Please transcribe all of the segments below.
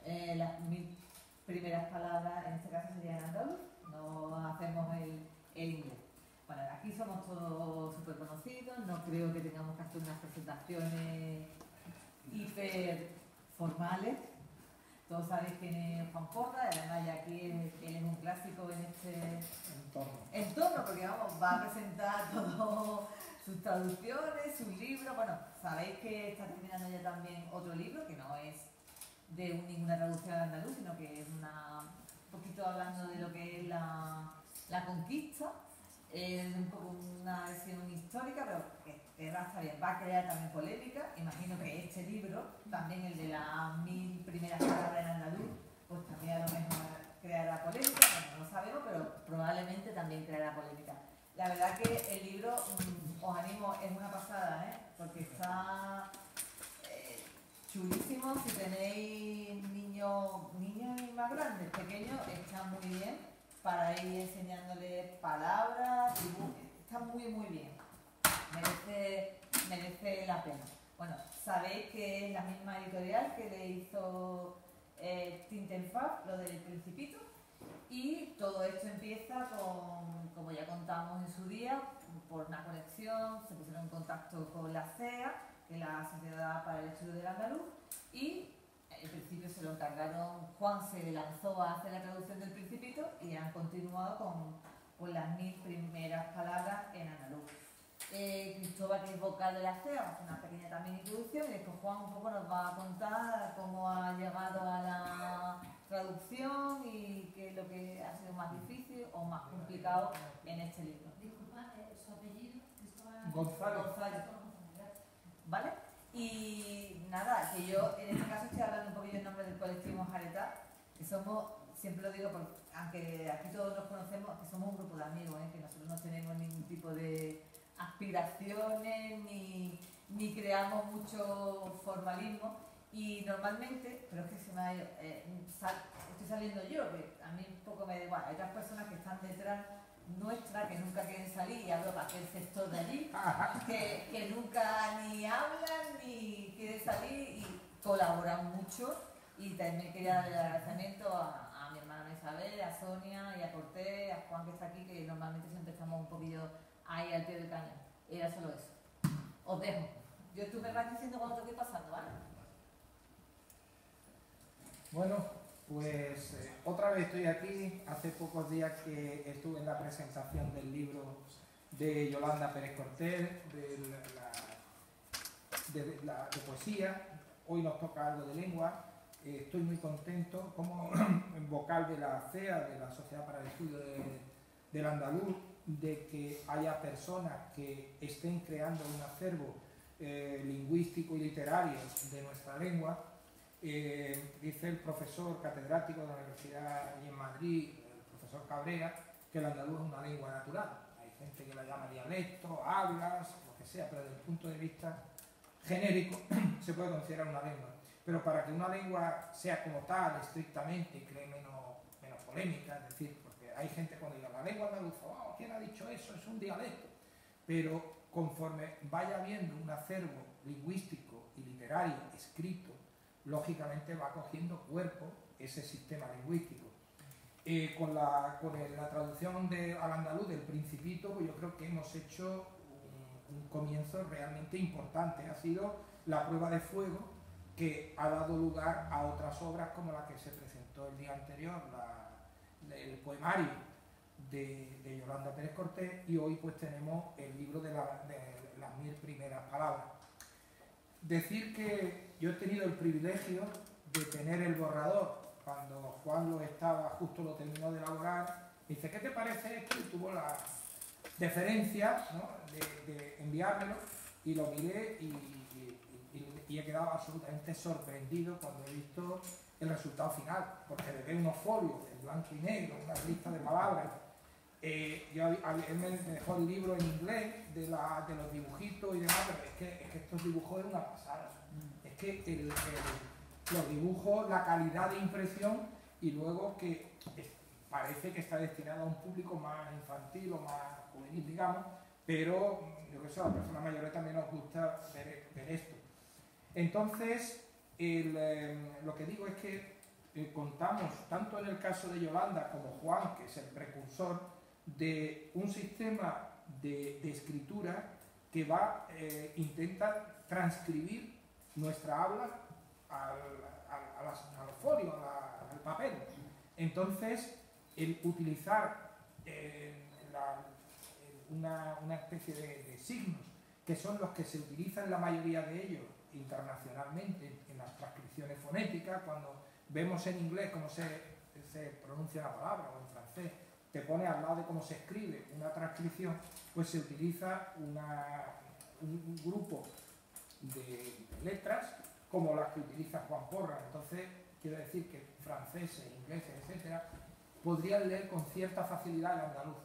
Las 1000 primeras palabras, en este caso serían andaluz, no hacemos el inglés. Bueno, aquí somos todos súper conocidos, no creo que tengamos que hacer unas presentaciones hiper formales. Todos sabéis quién es Juan Porra, además ya aquí él es un clásico en este entorno, porque vamos, va a presentar todo sus traducciones, sus libros. Bueno, sabéis que está terminando ya también otro libro que no es de ninguna traducción al andaluz, sino que es un poquito hablando de lo que es la conquista. Es un poco una versión histórica, pero que va a crear también polémica. Imagino que este libro, también el de las 1000 primeras palabras en andaluz, pues también a lo mejor creará polémica. Bueno, no lo sabemos, pero probablemente también creará polémica. La verdad que el libro, os animo, es una pasada, porque está chulísimo. Si tenéis niños y más grandes, pequeños, está muy bien para ir enseñándoles palabras, dibujos. Está muy bien. Merece la pena. Bueno, sabéis que es la misma editorial que le hizo Tintenfab, lo del Principito, y todo esto empieza con, como ya contamos en su día, por una conexión, se pusieron en contacto con la CEA, que es la Sociedad para el Estudio del Andaluz, y al principio se lo encargaron, Juan se lanzó a hacer la traducción del Principito y han continuado con las 1000 primeras palabras en andaluz. Cristóbal, que es vocal de la CEA, hace una pequeña también introducción, y después Juan un poco nos va a contar cómo ha llegado a la traducción y qué es lo que ha sido más difícil o más complicado en este libro. Disculpa, su apellido, Cristóbal González. ¿Vale? Y nada, que yo en este caso estoy hablando un poquillo en nombre del colectivo Jaretá, que somos, siempre lo digo, porque, aunque aquí todos nos conocemos, que somos un grupo de amigos, que nosotros no tenemos ningún tipo de aspiraciones ni creamos mucho formalismo, y normalmente, pero es que se me ha ido, estoy saliendo yo, que a mí un poco me da igual, hay otras personas que están detrás nuestra, que nunca quieren salir, y hablo para aquel sector de allí, que nunca ni hablan ni quieren salir y colaboran mucho. Y también quería darle el agradecimiento a mi hermana Isabel, a Sonia y a Cortés, a Juan, que está aquí, que normalmente siempre estamos un poquillo ahí al pie del cañón. Era solo eso. Os dejo. Tú me vas diciendo cuando te voy pasando, ¿vale? Bueno, pues otra vez estoy aquí. Hace pocos días que estuve en la presentación del libro de Yolanda Pérez Cortés, de poesía. Hoy nos toca algo de lengua. Estoy muy contento como vocal de la CEA, de la Sociedad para el Estudio del Andaluz, de que haya personas que estén creando un acervo lingüístico y literario de nuestra lengua. Dice el profesor catedrático de la Universidad allí en Madrid, el profesor Cabrera, que el andaluz es una lengua natural. Hay gente que la llama dialecto, hablas, lo que sea, pero desde el punto de vista genérico se puede considerar una lengua. Pero para que una lengua sea como tal, estrictamente, y cree menos polémica, es decir, porque hay gente cuando diga la lengua andaluza, oh, ¿quién ha dicho eso? Es un dialecto. Pero conforme vaya habiendo un acervo lingüístico y literario escrito, lógicamente va cogiendo cuerpo ese sistema lingüístico. Con la traducción al andaluz del Principito, pues yo creo que hemos hecho un comienzo realmente importante. Ha sido la prueba de fuego que ha dado lugar a otras obras como la que se presentó el día anterior, el poemario de Yolanda Pérez Cortés, y hoy pues tenemos el libro de las 1000 primeras palabras. Decir que yo he tenido el privilegio de tener el borrador cuando Juan justo lo terminó de elaborar. Me dice, ¿qué te parece esto? Y tuvo la deferencia, ¿no?, de enviármelo, y lo miré y he quedado absolutamente sorprendido cuando he visto el resultado final, porque le ve unos folios en blanco y negro, una lista de palabras. Él me dejó el libro en inglés de los dibujitos y demás, pero es que estos dibujos es una pasada. Es que los dibujos, la calidad de impresión, y luego que parece que está destinado a un público más infantil o más juvenil, digamos, pero yo creo que a las personas mayores también nos gusta ver esto. Entonces, lo que digo es que contamos, tanto en el caso de Yolanda como Juan, que es el precursor, de un sistema de escritura que intenta transcribir nuestra habla al folio, al papel. Entonces, el utilizar una especie de signos, que son los que se utilizan la mayoría de ellos internacionalmente en las transcripciones fonéticas, cuando vemos en inglés cómo se pronuncia la palabra, o en francés, te pone al lado de cómo se escribe una transcripción, pues se utiliza un grupo de letras como las que utiliza Juan Porras. Entonces, quiero decir que franceses, ingleses, etcétera, podrían leer con cierta facilidad el andaluz.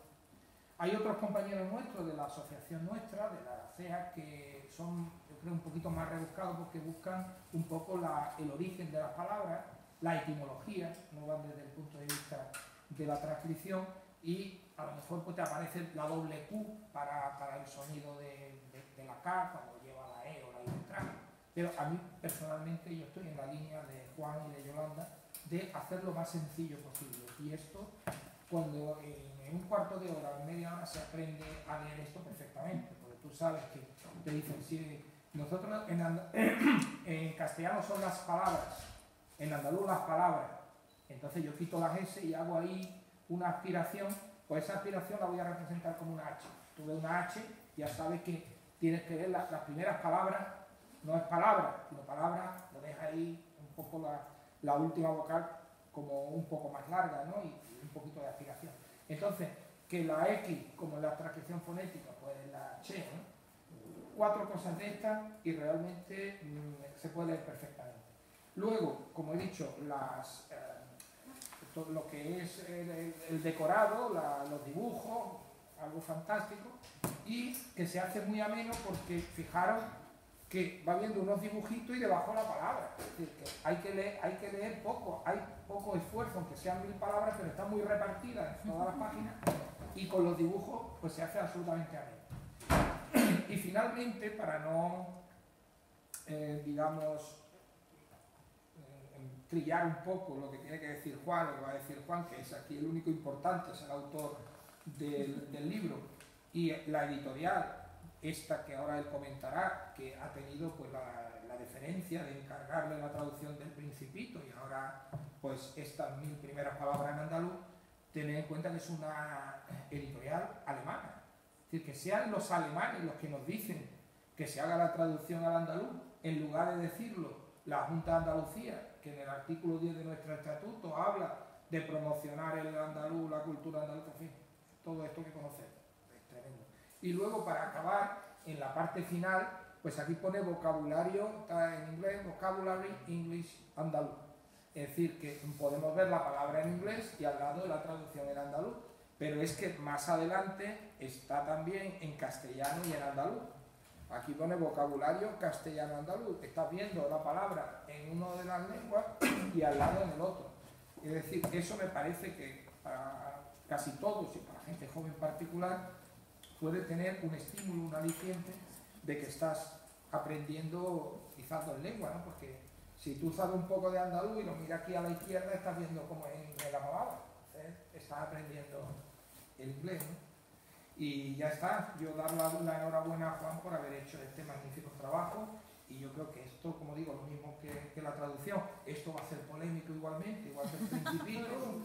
Hay otros compañeros nuestros de la asociación nuestra, de la CEA, que son, yo creo, un poquito más rebuscados porque buscan un poco el origen de las palabras, la etimología, no van desde el punto de vista de la transcripción, y a lo mejor pues te aparece la doble Q para el sonido de la K cuando lleva la E o la I detrás. Pero a mí personalmente yo estoy en la línea de Juan y de Yolanda de hacer lo más sencillo posible, y esto cuando en un cuarto de hora o media hora se aprende a leer esto perfectamente, porque tú sabes que te dicen, si nosotros en castellano son las palabras, en andaluz las palabras, entonces yo quito las S y hago ahí una aspiración, pues esa aspiración la voy a representar como una H. Tú ves una H, ya sabes que tienes que ver las primeras palabras, no es palabra, sino palabra, lo deja ahí un poco la última vocal como un poco más larga, ¿no? Y un poquito de aspiración. Entonces, que la X, como en la transcripción fonética, pues la Che, ¿no? 4 cosas de estas y realmente se puede leer perfectamente. Luego, como he dicho, lo que es el decorado, los dibujos, algo fantástico, y que se hace muy ameno porque fijaros que va viendo unos dibujitos y debajo la palabra. Es decir, que hay que leer poco, hay poco esfuerzo, aunque sean 1000 palabras, pero están muy repartidas en todas las páginas, y con los dibujos pues se hace absolutamente ameno. Y finalmente, para no, digamos, trillar un poco lo que tiene que decir Juan, lo que va a decir Juan, que es aquí el único importante, es el autor del libro, y la editorial, esta que ahora él comentará, que ha tenido pues la deferencia de encargarle la traducción del Principito y ahora pues estas 1000 primeras palabras en andaluz, tened en cuenta que es una editorial alemana. Es decir, que sean los alemanes los que nos dicen que se haga la traducción al andaluz, en lugar de decirlo la Junta de Andalucía, que en el artículo 10 de nuestro estatuto habla de promocionar el andaluz, la cultura andaluza, en fin, todo esto que conocemos. Es tremendo. Y luego, para acabar, en la parte final, pues aquí pone vocabulario, está en inglés, vocabulary English andaluz. Es decir, que podemos ver la palabra en inglés y al lado la traducción en andaluz. Pero es que más adelante está también en castellano y en andaluz. Aquí pone vocabulario castellano-andaluz. Estás viendo la palabra en una de las lenguas y al lado en el otro. Es decir, eso me parece que para casi todos y para gente joven en particular puede tener un estímulo, un aliciente de que estás aprendiendo quizás 2 lenguas, ¿no? Porque si tú sabes un poco de andaluz y lo miras aquí a la izquierda, estás viendo cómo es en la palabra. Estás aprendiendo el inglés, ¿no? Y ya está, yo dar la enhorabuena a Juan por haber hecho este magnífico trabajo, y yo creo que esto, como digo, lo mismo que la traducción, esto va a ser polémico igualmente, igual que el Principito,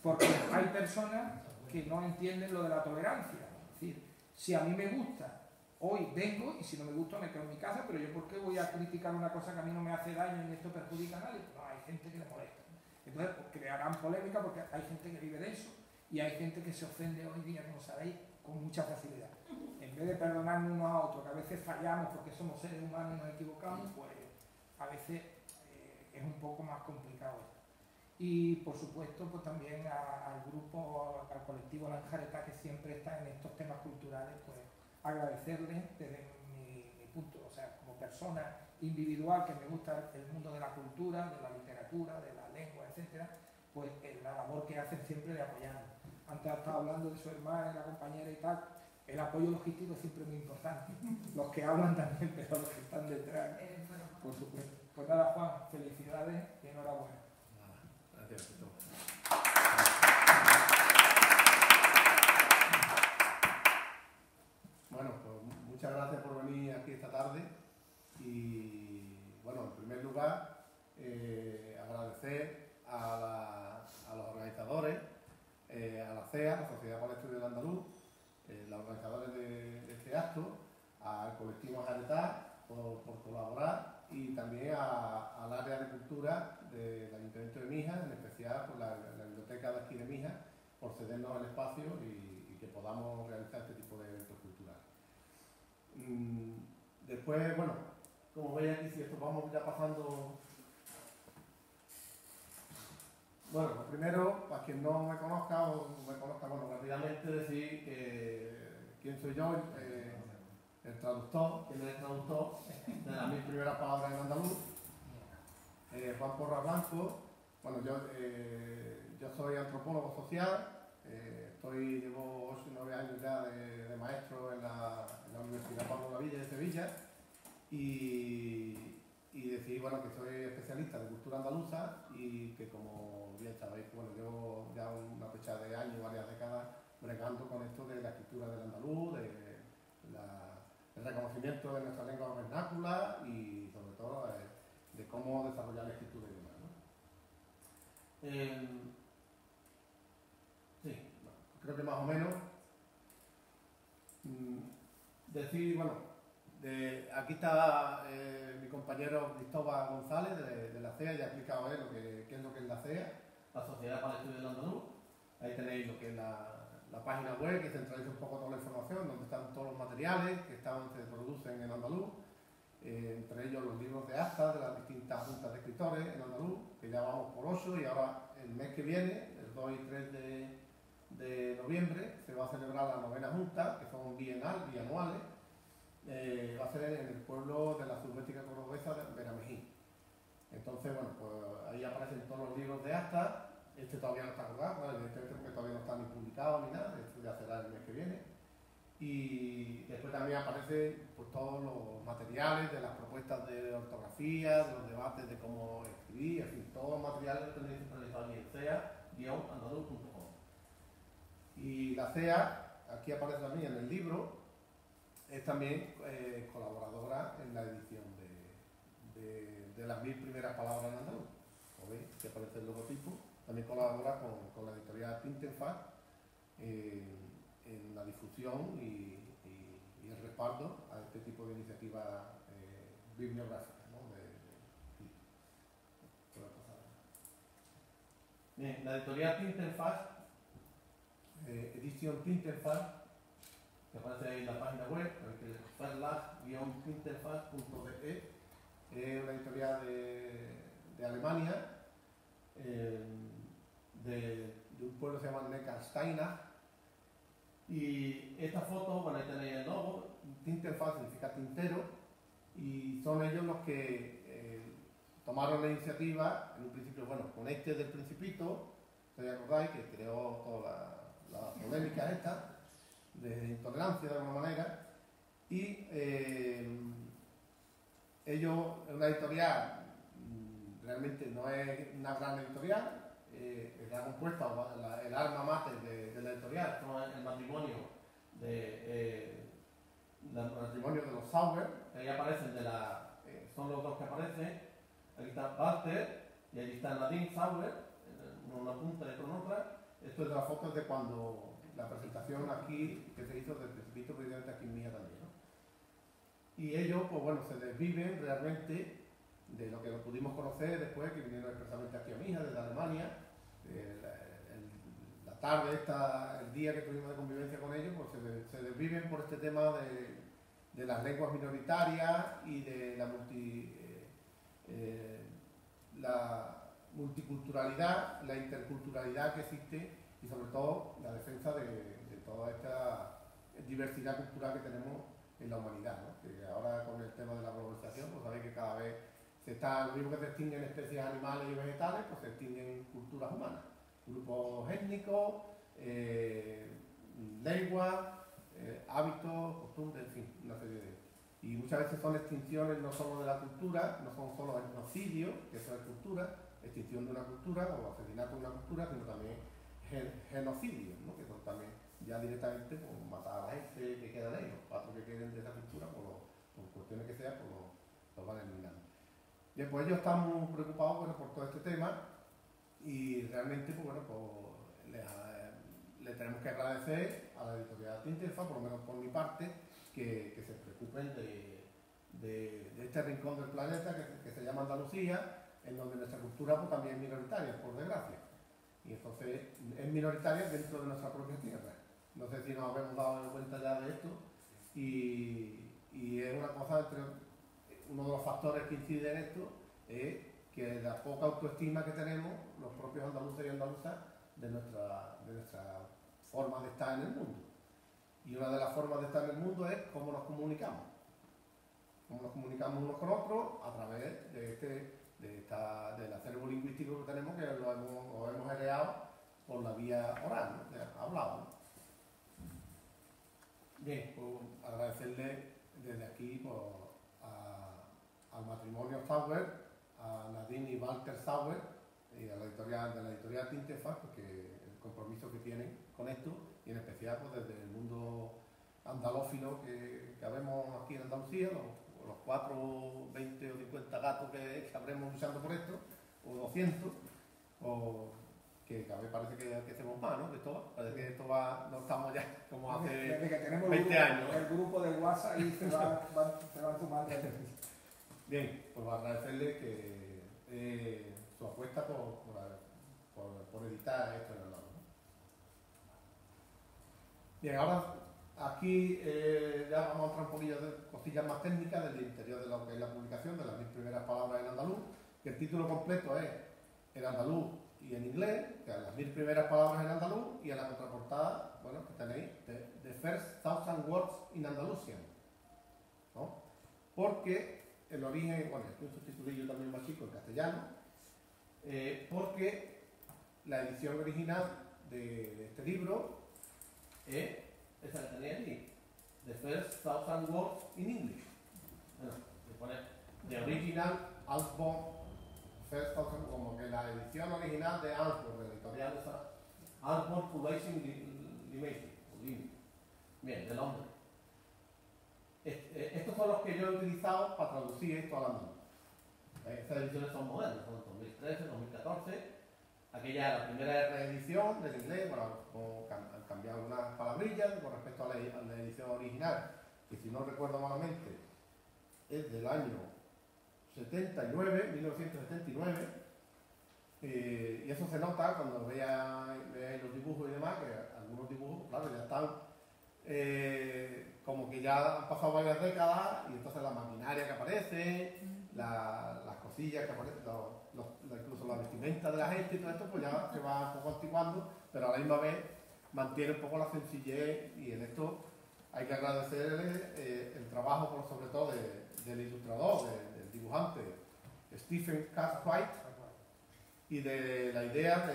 porque hay personas que no entienden lo de la tolerancia. Es decir, si a mí me gusta, hoy vengo, y si no me gusta me quedo en mi casa, pero yo ¿por qué voy a criticar una cosa que a mí no me hace daño y esto perjudica a nadie? No, hay gente que le molesta. Entonces, pues, crearán polémica porque hay gente que vive de eso. Y hay gente que se ofende hoy día, como sabéis, con mucha facilidad. En vez de perdonarnos unos a otros, que a veces fallamos porque somos seres humanos y nos equivocamos, pues a veces es un poco más complicado esto. Y por supuesto, pues también al grupo, al colectivo Lanjareta, que siempre está en estos temas culturales, pues agradecerles desde mi punto, o sea, como persona individual que me gusta el mundo de la cultura, de la literatura, de la lengua, etcétera, pues la labor que hacen siempre de apoyarnos. Antes estaba hablando de su hermana, la compañera y tal. El apoyo logístico es siempre muy importante. Los que hablan también, pero los que están detrás, por supuesto. Pues nada, Juan, felicidades y enhorabuena. Gracias, Tito. Bueno, pues muchas gracias por venir aquí esta tarde y, bueno, en primer lugar, agradecer a los organizadores, a la CEA, la Sociedad para el Estudio del Andaluz, los organizadores de este acto, al colectivo Jaretá por colaborar y también al área de cultura del Ayuntamiento de Mijas, en especial por la biblioteca de aquí de Mijas, por cedernos el espacio y que podamos realizar este tipo de eventos culturales. Después, bueno, como veis aquí, si esto vamos ya pasando. Bueno, lo primero, para quien no me conozca bueno, rápidamente decir quién soy yo, el traductor, quién es el traductor de las 1000 primeras palabras en andaluz, Juan Porras Blanco. Bueno, yo soy antropólogo social, llevo 8 o 9 años ya de maestro en la Universidad Pablo Lavilla de Sevilla y decidí, bueno, que soy especialista de cultura andaluza y que, como bien sabéis, bueno, llevo ya una fecha de años, varias décadas, bregando con esto de la escritura del andaluz, el reconocimiento de nuestra lengua vernácula y, sobre todo, de cómo desarrollar la escritura y demás, ¿no? Sí, bueno, creo que más o menos decir, bueno, aquí está mi compañero Cristóbal González de la CEA, ya ha explicado él qué es lo que es la CEA, la Sociedad para el Estudio del Andaluz. Ahí tenéis lo que es la página web, que centraliza un poco toda la información, donde están todos los materiales que se producen en andaluz, entre ellos los libros de actas de las distintas juntas de escritores en andaluz, que ya vamos por 8 y ahora el mes que viene, el 2 y 3 de noviembre, se va a celebrar la 9ª junta, que son bianuales. Va a ser en el pueblo de la subbética cordobesa de Beramejín. Entonces, bueno, pues ahí aparecen todos los libros de actas. Este todavía no está colgado, ¿no? Evidentemente porque todavía no está ni publicado ni nada, esto ya será el mes que viene. Y después también aparecen pues, todos los materiales de las propuestas de ortografía, de los debates de cómo escribir, en fin, todos los materiales que tenéis centralizados en cea-andaluz.com. Y la CEA, aquí aparece también en el libro, es también colaboradora en la edición de las 1000 primeras palabras en andaluz. Como veis, que aparece el logotipo. También colabora con la editorial Tintenfach en la difusión y el respaldo a este tipo de iniciativas bibliográficas, ¿no? Bien, la editorial Tintenfach, edición Tintenfach, que aparece ahí en la página web, que es verlag-tintenfach.de, es una editorial de Alemania, de un pueblo que se llama Neckarsteinach. Y esta foto, bueno, ahí tenéis el logo, Tintenfach significa tintero, y son ellos los que tomaron la iniciativa, en un principio, bueno, con este del Principito, ¿os acordáis? Que creó toda la polémica esta, de intolerancia de alguna manera, y ellos, una editorial, realmente no es una gran editorial, está compuesta, el alma mater de la editorial, es el matrimonio de los Sauer, que ahí aparecen son los dos que aparecen, aquí está Walter y ahí está Nadine Sauer, una punta y otra en otra. Esto es de las fotos de cuando la presentación aquí que se hizo del Principito, precisamente aquí en Mija también, ¿no? Y ellos, pues bueno, se desviven realmente de lo que lo pudimos conocer después, que vinieron expresamente aquí a Mija, desde Alemania. La tarde, el día que tuvimos de convivencia con ellos, pues se desviven por este tema de las lenguas minoritarias y de la multiculturalidad, la interculturalidad que existe y sobre todo la defensa de toda esta diversidad cultural que tenemos en la humanidad, ¿no? Que ahora con el tema de la globalización, pues sabéis que cada vez lo mismo que se extinguen especies animales y vegetales, pues se extinguen culturas humanas, grupos étnicos, lenguas, hábitos, costumbres, en fin, una serie de... Y muchas veces son extinciones no solo de la cultura, no son solo el genocidio, que eso es cultura, extinción de una cultura o asesinato de una cultura, sino también genocidios, ¿no? Que son también ya directamente pues, matar a la gente que queda de ahí, los 4 que queden de esa cultura, por cuestiones que sea, pues los van eliminando. Bien, pues ellos están muy preocupados bueno, por todo este tema y realmente pues, bueno, pues, le tenemos que agradecer a la editorial Tintelfa, por lo menos por mi parte, que se preocupen de este rincón del planeta que se llama Andalucía, en donde nuestra cultura pues, también es minoritaria, por desgracia. Y entonces es minoritaria dentro de nuestra propia tierra. No sé si nos habremos dado cuenta ya de esto y es una cosa, uno de los factores que incide en esto es que la poca autoestima que tenemos los propios andaluces y andaluzas de nuestra forma de estar en el mundo. Y una de las formas de estar en el mundo es cómo nos comunicamos. Cómo nos comunicamos unos con otros a través del acervo lingüístico que tenemos, que lo hemos heredado por la vía oral, ¿no? Hablado, ¿no? Bien, pues agradecerle desde aquí pues, al matrimonio Sauer, a Nadine y Walter Sauer y a la editorial Tintelfa, porque el compromiso que tienen con esto y en especial pues, desde el mundo andalófilo que habemos aquí en Andalucía, los 4, 20 o 50 gatos que habremos luchando por esto, o 200, o que cada vez parece que hacemos más, ¿no? De todo, parece que esto no estamos ya como hace desde que tenemos 20 años. El grupo de WhatsApp y se van sumando. Bien, pues agradecerle que su apuesta por editar esto en el lado, ¿no? Bien, ahora aquí ya vamos a entrar un poquillo de cosillas más técnicas del interior de lo que es la publicación de las 1000 primeras palabras en andaluz, que el título completo es en andaluz y en inglés, que son las 1000 primeras palabras en andaluz, y en la contraportada, bueno, que tenéis the first 1000 words in Andalusian, ¿no? Porque el origen, bueno, aquí un subtitulillo también más chico en castellano, porque la edición original de este libro es esa que tenéis aquí, the first 1000 words in English. Bueno, se pone the original Alsborn First 1000, como que la edición original de Alsborn, de la editorial de esa Alsborn Publishing Limited, bien, de Londres. Estos son los que yo he utilizado para traducir esto al andaluz. Estas ediciones son modernas, son 2013, 2014. Aquella, la primera reedición del inglés, bueno, han cambiado algunas palabrillas con respecto a la edición original, que si no recuerdo malamente, es del año 1979, y eso se nota cuando veáis los dibujos y demás, que algunos dibujos, claro, ya están como que ya han pasado varias décadas y entonces la maquinaria que aparece, las cosillas que aparecen, incluso la vestimenta de la gente y todo esto, pues ya se va un poco antiguando, pero a la misma vez mantiene un poco la sencillez y en esto hay que agradecerle el trabajo, sobre todo, del ilustrador, del dibujante Stephen Cartwright y de la idea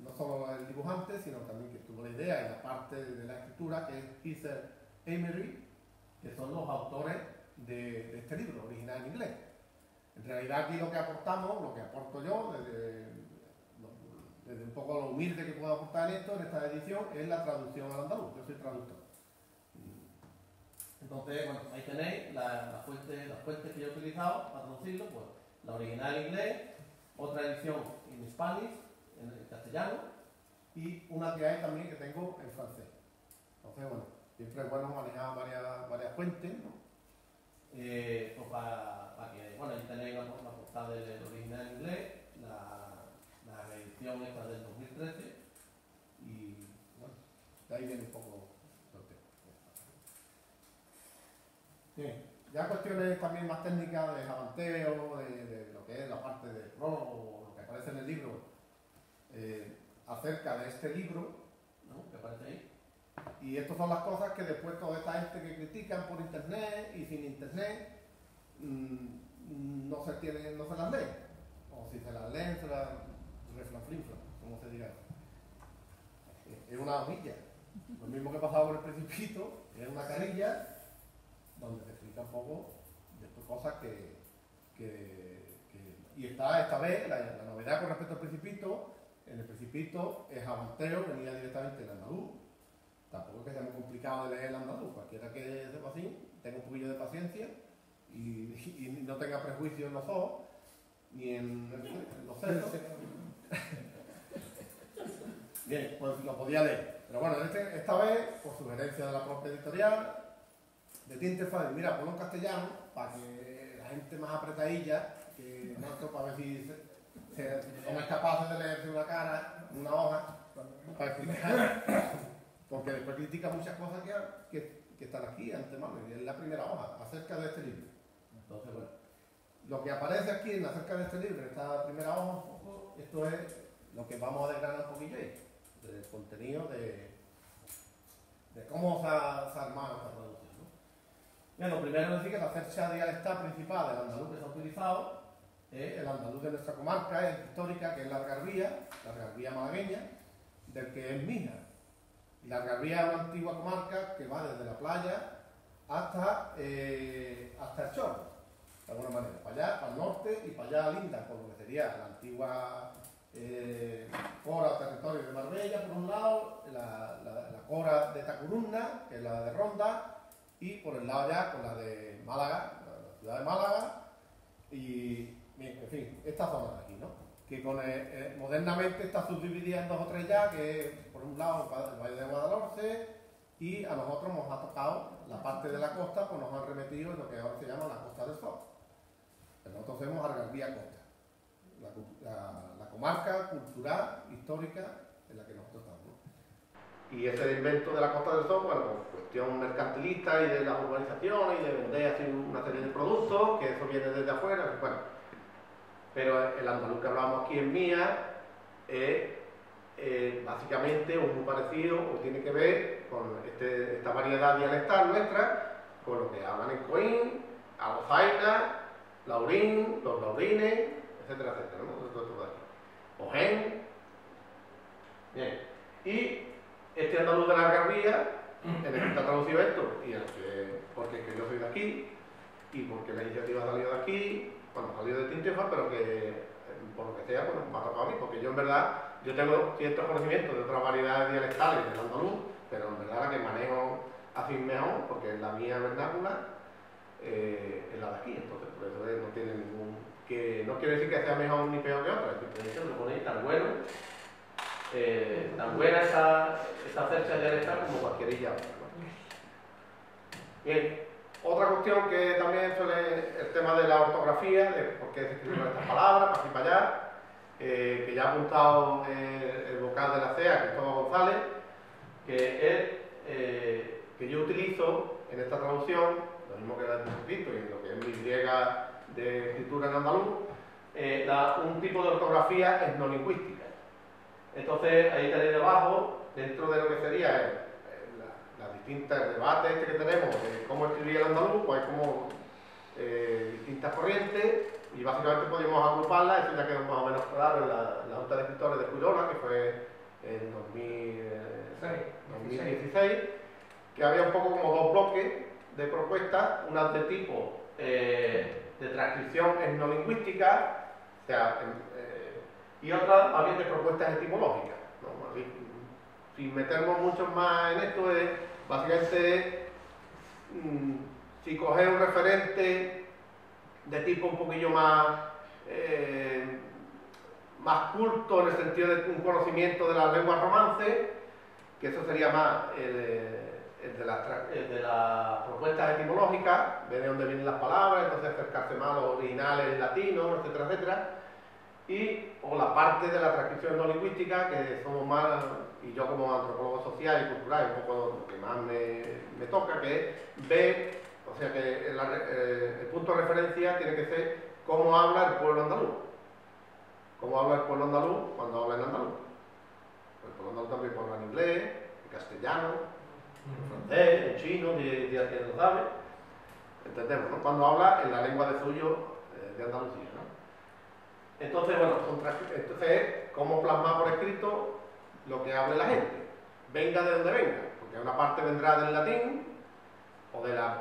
no solo el dibujante, sino también que tuvo la idea y la parte de la escritura, que es Heather Emery, que son los autores de este libro, original en inglés. En realidad aquí lo que aportamos, lo que aporto yo, desde un poco lo humilde que puedo aportar en esta edición, es la traducción al andaluz. Yo soy traductor. Entonces, bueno, ahí tenéis las fuentes que yo he utilizado para traducirlo, pues la original en inglés, otra edición en Spanish, en castellano, y una que hay también que tengo en francés. Entonces, bueno, siempre es bueno manejar varias fuentes, ¿no? Pues para que, bueno, ahí tenéis la portada del original en inglés, la reedición esta del 2013, y bueno, de ahí viene un poco el tema. Bien, ya cuestiones también más técnicas de javanteo, de lo que es la parte del prólogo, lo que aparece en el libro, acerca de este libro, ¿no? Que aparece ahí. Y estas son las cosas que después toda esta gente que critican por internet y sin internet no se las leen. O si se las leen, se las reflanflinflan, como se diga. Es una hojilla. Lo mismo que pasaba por el Principito, es una carilla donde se explica un poco de estas cosas Y está esta vez la novedad con respecto al Principito. En el Principito es Avanteo, venía directamente el andaluz. Tampoco es que sea muy complicado de leer el andaluz. Cualquiera que sepa así, tenga un poquillo de paciencia y no tenga prejuicios en los ojos ni en los cerdos. Bien, pues lo podía leer. Pero bueno, esta vez, por sugerencia de la propia editorial, de Tintefa, mira, ponlo en castellano para que la gente más apretadilla, que no para ver si somos capaces de leerse una cara, una hoja, para explicar. Porque después critica muchas cosas que están aquí antemano, y es la primera hoja, acerca de este libro. Entonces, bueno, lo que aparece aquí en acerca de este libro, en esta primera hoja, un poco, esto es lo que vamos a desgranar un poquillo ahí, del contenido de cómo se ha armado esta traducción, ¿no? Bien, lo primero es decir que la fecha dialectal principal del andaluz que se ha utilizado es el andaluz de nuestra comarca, es histórica, que es la Algarvía malagueña, del que es Mija. Y la Algarvía es una antigua comarca que va desde la playa hasta el Chorro, de alguna manera, para allá, para el norte y para allá linda, por lo que sería la antigua Cora o territorio de Marbella, por un lado, la Cora de Tacurunna, que es la de Ronda, y por el lado ya con la de Málaga, la ciudad de Málaga, y en fin, esta zona de aquí, ¿no? Que modernamente está subdividida en dos o tres ya, que por un lado el Valle de Guadalhorce, y a nosotros nos ha tocado la parte de la costa, pues nos han remetido en lo que ahora se llama la Costa del Sol. Nosotros somos Algarvía Costa, la comarca cultural, histórica en la que nosotros estamos, ¿no? Y ese invento de la Costa del Sol, bueno, pues cuestión mercantilista y de las urbanizaciones y de vender así una serie de productos, que eso viene desde afuera, bueno. Pero el andaluz que hablamos aquí en Mía es básicamente muy parecido o tiene que ver con esta variedad dialectal nuestra, con lo que hablan en Coín, Alozaina, Laurín, los Laurines, etcétera, etcétera, ¿no? Ojén. Bien. Y este andaluz de la Algarvía, en el que está traducido esto, y porque es que yo soy de aquí, y porque la iniciativa ha salido de aquí, bueno, ha salido de Tintefa, pero que por lo que sea, bueno, me ha tocado a mí, porque yo en verdad, yo tengo ciertos conocimientos de otras variedades dialectales del andaluz, pero en verdad la que manejo así mejor, porque es la mía vernácula, es la de aquí, entonces por eso no tiene ningún... que no quiere decir que sea mejor ni peor que otra, simplemente lo ponéis tan bueno, tan buena esa fecha dialectal como cualquier otra, ¿no? Bien, otra cuestión que también suele, el tema de la ortografía, de por qué se escriben estas palabras, para aquí y para allá, que ya ha apuntado el vocal de la CEA, Cristóbal González, que es que yo utilizo en esta traducción, lo mismo que el Principito y en lo que es mi griega de escritura en andaluz, un tipo de ortografía etnolingüística. Entonces, ahí tenéis debajo, dentro de lo que sería las distintas debates que tenemos de cómo escribir el andaluz, pues hay como distintas corrientes y básicamente podemos agruparlas. Eso ya quedó más o menos claro en la Junta de Escritores de Cuilona, que fue en 2016, que había un poco como dos bloques de propuestas, unas de tipo de transcripción etnolingüística, o sea, y otras más bien de propuestas etimológicas, ¿no? Así, sin meternos mucho más en esto, básicamente si coges un referente de tipo un poquillo más culto, en el sentido de un conocimiento de las lenguas romances, que eso sería más el de las propuestas etimológicas, ver de dónde vienen las palabras, entonces acercarse más a los originales latinos, etcétera, etcétera. O la parte de la transcripción no lingüística, que somos más, y yo como antropólogo social y cultural, un poco lo que más me toca, que es ver, o sea que el punto de referencia tiene que ser cómo habla el pueblo andaluz. Cómo habla el pueblo andaluz cuando habla en andaluz. El pueblo andaluz también puede hablar en inglés, en castellano, en francés, en chino, si alguien lo sabe. Entendemos, ¿no? Cuando habla en la lengua de suyo de Andalucía, ¿no? Entonces, bueno, entonces, ¿cómo plasmar por escrito lo que hable la gente? Venga de donde venga, porque una parte vendrá del latín, o de las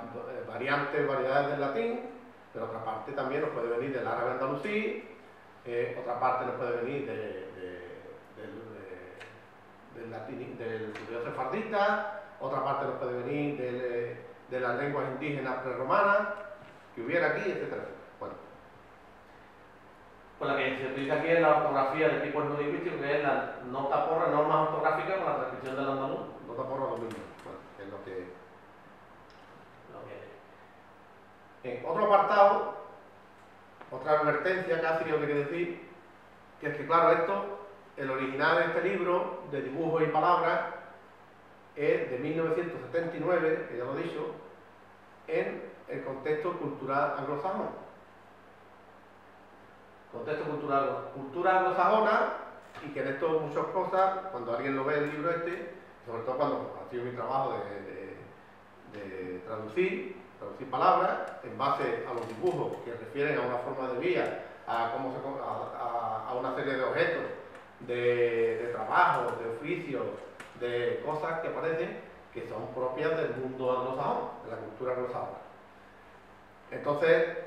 variedades del latín, pero otra parte también nos puede venir del árabe andalusí, otra parte nos puede venir del judío sefardita, otra parte nos puede venir de las lenguas indígenas prerromanas que hubiera aquí, etcétera. Bueno, pues la que se utiliza aquí es la ortografía de tipo etnolingüístico, que es la nota porra, normas ortográficas para la transcripción del andaluz. Nota porra lo mismo, bueno, que es lo que es. En otro apartado, otra advertencia casi que quería decir, que es que claro, el original de este libro de dibujos y palabras es de 1979, que ya lo he dicho, en el contexto cultural anglosajón. Contexto cultura anglosajona, y que en esto muchas cosas, cuando alguien lo ve el libro sobre todo cuando ha sido mi trabajo de traducir palabras en base a los dibujos que refieren a una forma de vía, a una serie de objetos, de trabajo, de oficios, de cosas que aparecen que son propias del mundo anglosajón, de la cultura anglosajona. Entonces,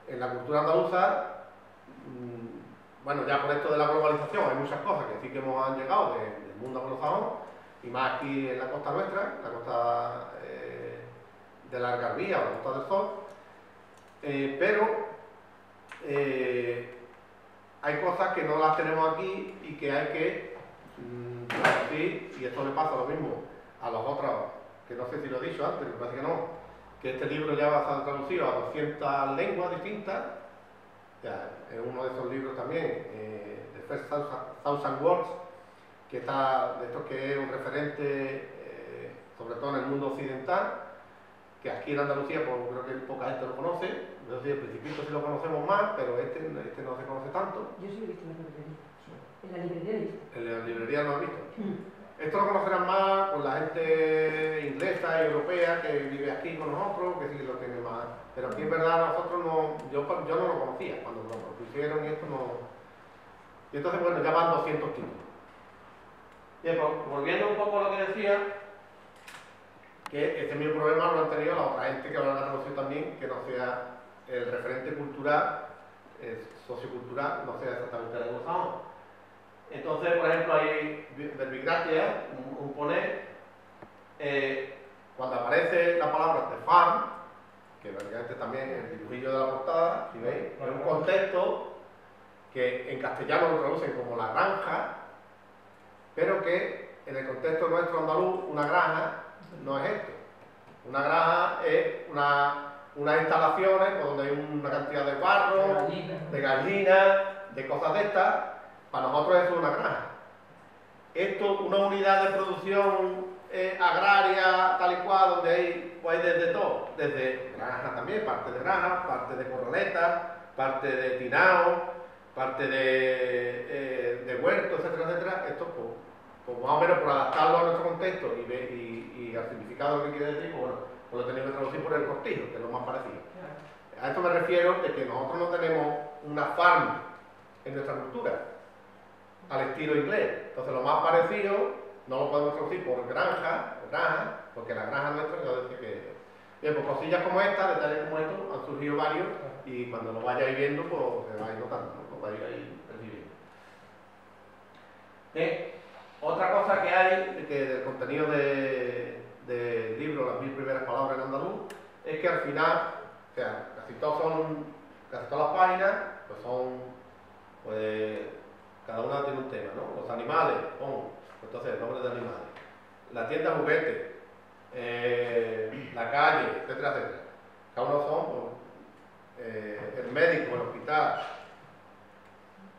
en la cultura andaluza, bueno, ya por esto de la globalización hay muchas cosas que sí que han llegado del mundo anglosajón, y más aquí en la costa nuestra, la costa de la Algarvía o la Costa del Sol, pero hay cosas que no las tenemos aquí y que hay que traducir, y esto le pasa lo mismo a los otros, que no sé si lo he dicho antes, me parece que no, que este libro ya va a ser traducido a 200 lenguas distintas. Ya, es uno de esos libros también, The First Thousand Words, que está, de estos que es un referente, sobre todo en el mundo occidental, que aquí en Andalucía pues, creo que poca gente lo conoce. No sé, el Principito sí lo conocemos más, pero este no se conoce tanto. Yo sí lo he visto en la librería. En la librería lo he visto. En la librería lo has visto. Esto lo conocerán más con la gente inglesa y europea que vive aquí con nosotros, que sí lo tiene más. Pero aquí en verdad nosotros no, yo no lo conocía cuando lo propusieron y esto no. Y entonces bueno, ya van 200 títulos. Bien, pues, volviendo un poco a lo que decía, que este mismo problema lo han tenido la otra gente que lo han traducido también, que no sea el referente cultural, sociocultural, no sea exactamente el anglosajón. Entonces, por ejemplo, hay verbigracia, un poner, cuando aparece la palabra de farm, que prácticamente también es el dibujillo de la portada, si veis, es un contexto que en castellano lo traducen como la granja, pero que en el contexto nuestro andaluz, una granja no es esto. Una granja es unas instalaciones donde hay una cantidad de barro, de gallinas, de cosas de estas. Para nosotros eso es una granja. Esto, una unidad de producción agraria, tal y cual, donde hay desde todo. Desde granja también, parte de granja, parte de corraletas, parte de tinao, parte de huertos, etcétera, etcétera. Esto, pues más o menos por adaptarlo a nuestro contexto y al significado que quiere decir, pues bueno, pues lo tenemos que traducir por el cortijo, que es lo más parecido. A esto me refiero de que nosotros no tenemos una farm en nuestra cultura, al estilo inglés. Entonces lo más parecido no lo podemos traducir por granja, porque la granja nuestra ya dice que... Bien, pues cosillas como esta, detalles como estos, han surgido varios, y cuando lo vayáis viendo, pues se va a ir notando, ¿no? Lo vais a ir percibiendo. Otra cosa que hay, que del contenido del libro, las 1000 primeras palabras en andaluz, es que al final, o sea, casi todas las páginas, pues son, pues, cada una tiene un tema, ¿no? Los animales, entonces el nombre de animales, la tienda de juguetes, la calle, etcétera, etcétera. Cada uno son, pues, el médico, el hospital.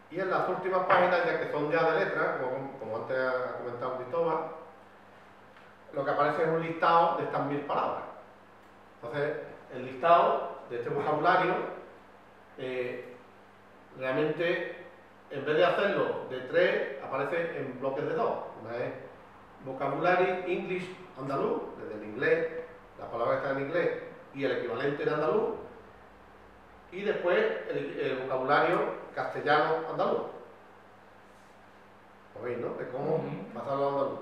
Y en las últimas páginas, ya que son ya de letras, como antes ha comentado Cristóbal, lo que aparece es un listado de estas 1000 palabras. Entonces, el listado de este vocabulario, realmente, en vez de hacerlo de 3, aparece en bloques de 2. Una es Vocabulary English andaluz, desde el inglés, la palabra está en inglés, y el equivalente en andaluz, y después el vocabulario castellano andaluz. ¿Lo veis, no? De cómo pasarlo a andaluz.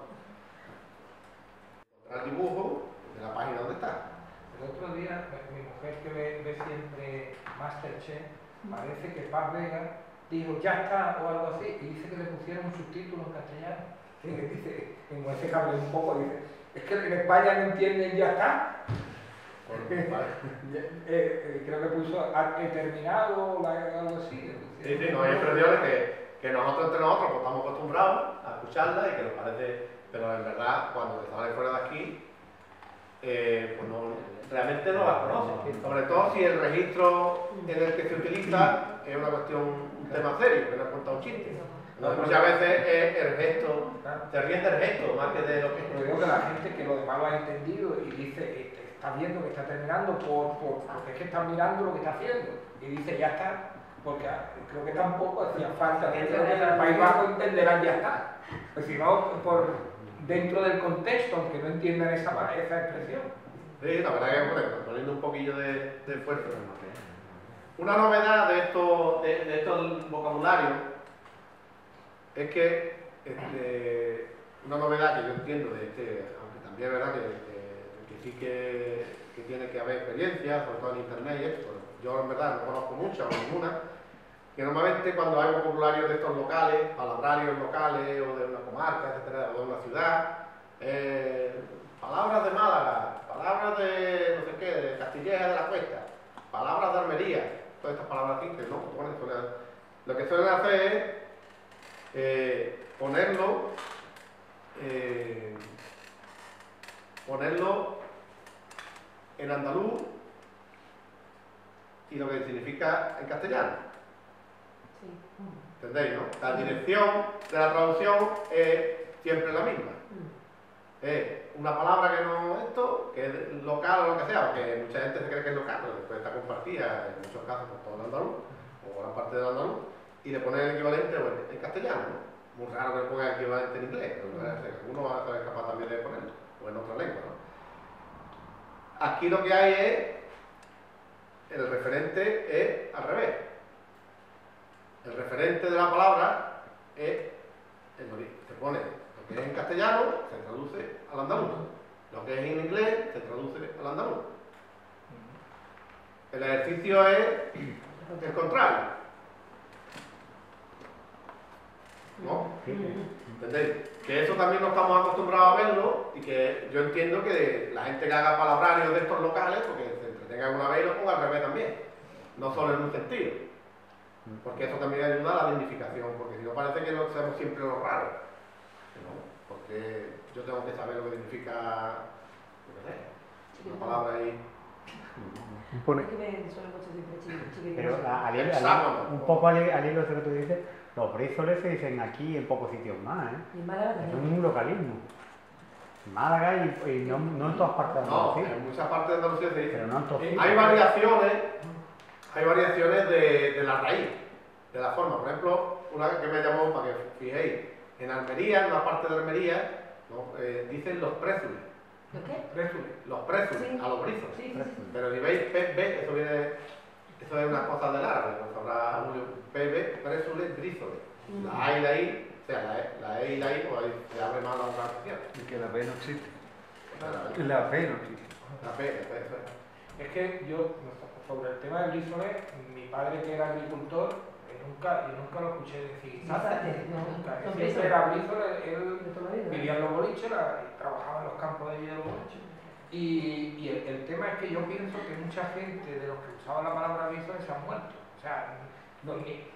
El dibujo de la página donde está. El otro día, mi mujer que ve siempre Masterchef, parece que Paz Vega dijo ya está o algo así, y dice que le pusieron un subtítulo en castellano. Sí, dice, en ese cable un poco, dice, es que en España no entienden ya está. Creo que puso he terminado o algo así. Sí, no, hay expresiones que nosotros entre nosotros pues, estamos acostumbrados a escucharlas y que nos parece, pero en verdad cuando te sales fuera de aquí, pues no, realmente no las conoces. Sobre todo si el registro en el que se utiliza es una cuestión, un tema serio, que no es contar un chiste. Muchas veces es el gesto, se ríen del gesto más que de lo que es. Pero digo que la gente que lo demás lo ha entendido y dice, está viendo que está terminando porque es que está mirando lo que está haciendo. Y dice, ya está, porque creo que tampoco hacía falta. Creo que en el País Vasco entenderán ya está. Pues si no, dentro del contexto, aunque no entiendan esa expresión. Sí, la verdad que bueno, poniendo un poquillo de esfuerzo. Una novedad de estos vocabularios es que una novedad que yo entiendo de aunque también es verdad que sí que tiene que haber experiencia, sobre todo en internet y esto, yo en verdad no conozco muchas o ninguna, que normalmente cuando hay vocabularios de estos locales, palabrarios locales o de una comarca, etcétera, o de una ciudad, palabras de Málaga, palabras de no sé qué, de Castilleja de la Cuesta, palabras de Almería, todas estas palabras aquí que no, bueno, lo que suelen hacer es ponerlo en andaluz y lo que significa en castellano. ¿Entendéis, no? La dirección de la traducción es siempre la misma. Es una palabra que no esto, que es local o lo que sea, porque mucha gente se cree que es local, pero después está compartida en muchos casos por todo el andaluz, o gran parte del andaluz, y le ponen el equivalente en castellano, ¿no? Muy raro que le pongan el equivalente en inglés, pero uno va a ser capaz también de ponerlo, o en otra lengua, ¿no? Aquí lo que hay es, el referente es al revés. El referente de la palabra es el origen. Se pone lo que es en castellano, se traduce al andaluz. Lo que es en inglés, se traduce al andaluz. El ejercicio es el contrario. ¿No? ¿Entendéis? Que eso también no estamos acostumbrados a verlo y que yo entiendo que la gente que haga palabrarios de estos locales, porque se entretenga alguna vez y lo ponga al revés también. No solo en un sentido. Porque eso también ayuda a la dignificación, porque si no parece que no seamos siempre los raros. ¿No? Porque yo tengo que saber lo que significa, no sé, una palabra ahí. Es que me suena mucho siempre Pero un poco al hilo de lo que tú dices, los brízoles se dicen aquí en pocos sitios más, ¿eh? Y en Málaga Es también. un localismo. En Málaga y no en todas partes de Andalucía. No, en muchas partes de Andalucía se dice. Pero no en todos sitios. Hay variaciones de la raíz, de la forma. Por ejemplo, una que me llamó para que fijéis, en Almería, en una parte de Almería, ¿no? Dicen los prézules. ¿Lo qué? Prézules. Los prézules, Sí. a los brizos. Sí, sí, sí. Pero si veis PB, eso es una cosa del árabe, no sabrá PB, prézules, brízoles. La A y la I, o sea, la E y la I, pues ahí se abre más la organización. Y que la B no existe. Claro. La B no existe. La P, eso es. Es que yo, sobre el tema del brízoles, mi padre que era agricultor, yo nunca lo escuché decir. Nunca. Son Siempre brízoles. era brízoles, él De toda la vida. vivía en los boliches, trabajaba en los campos de allí de los boliches. Y el tema es que yo pienso que mucha gente de los que usaban la palabra brízoles se han muerto. O sea,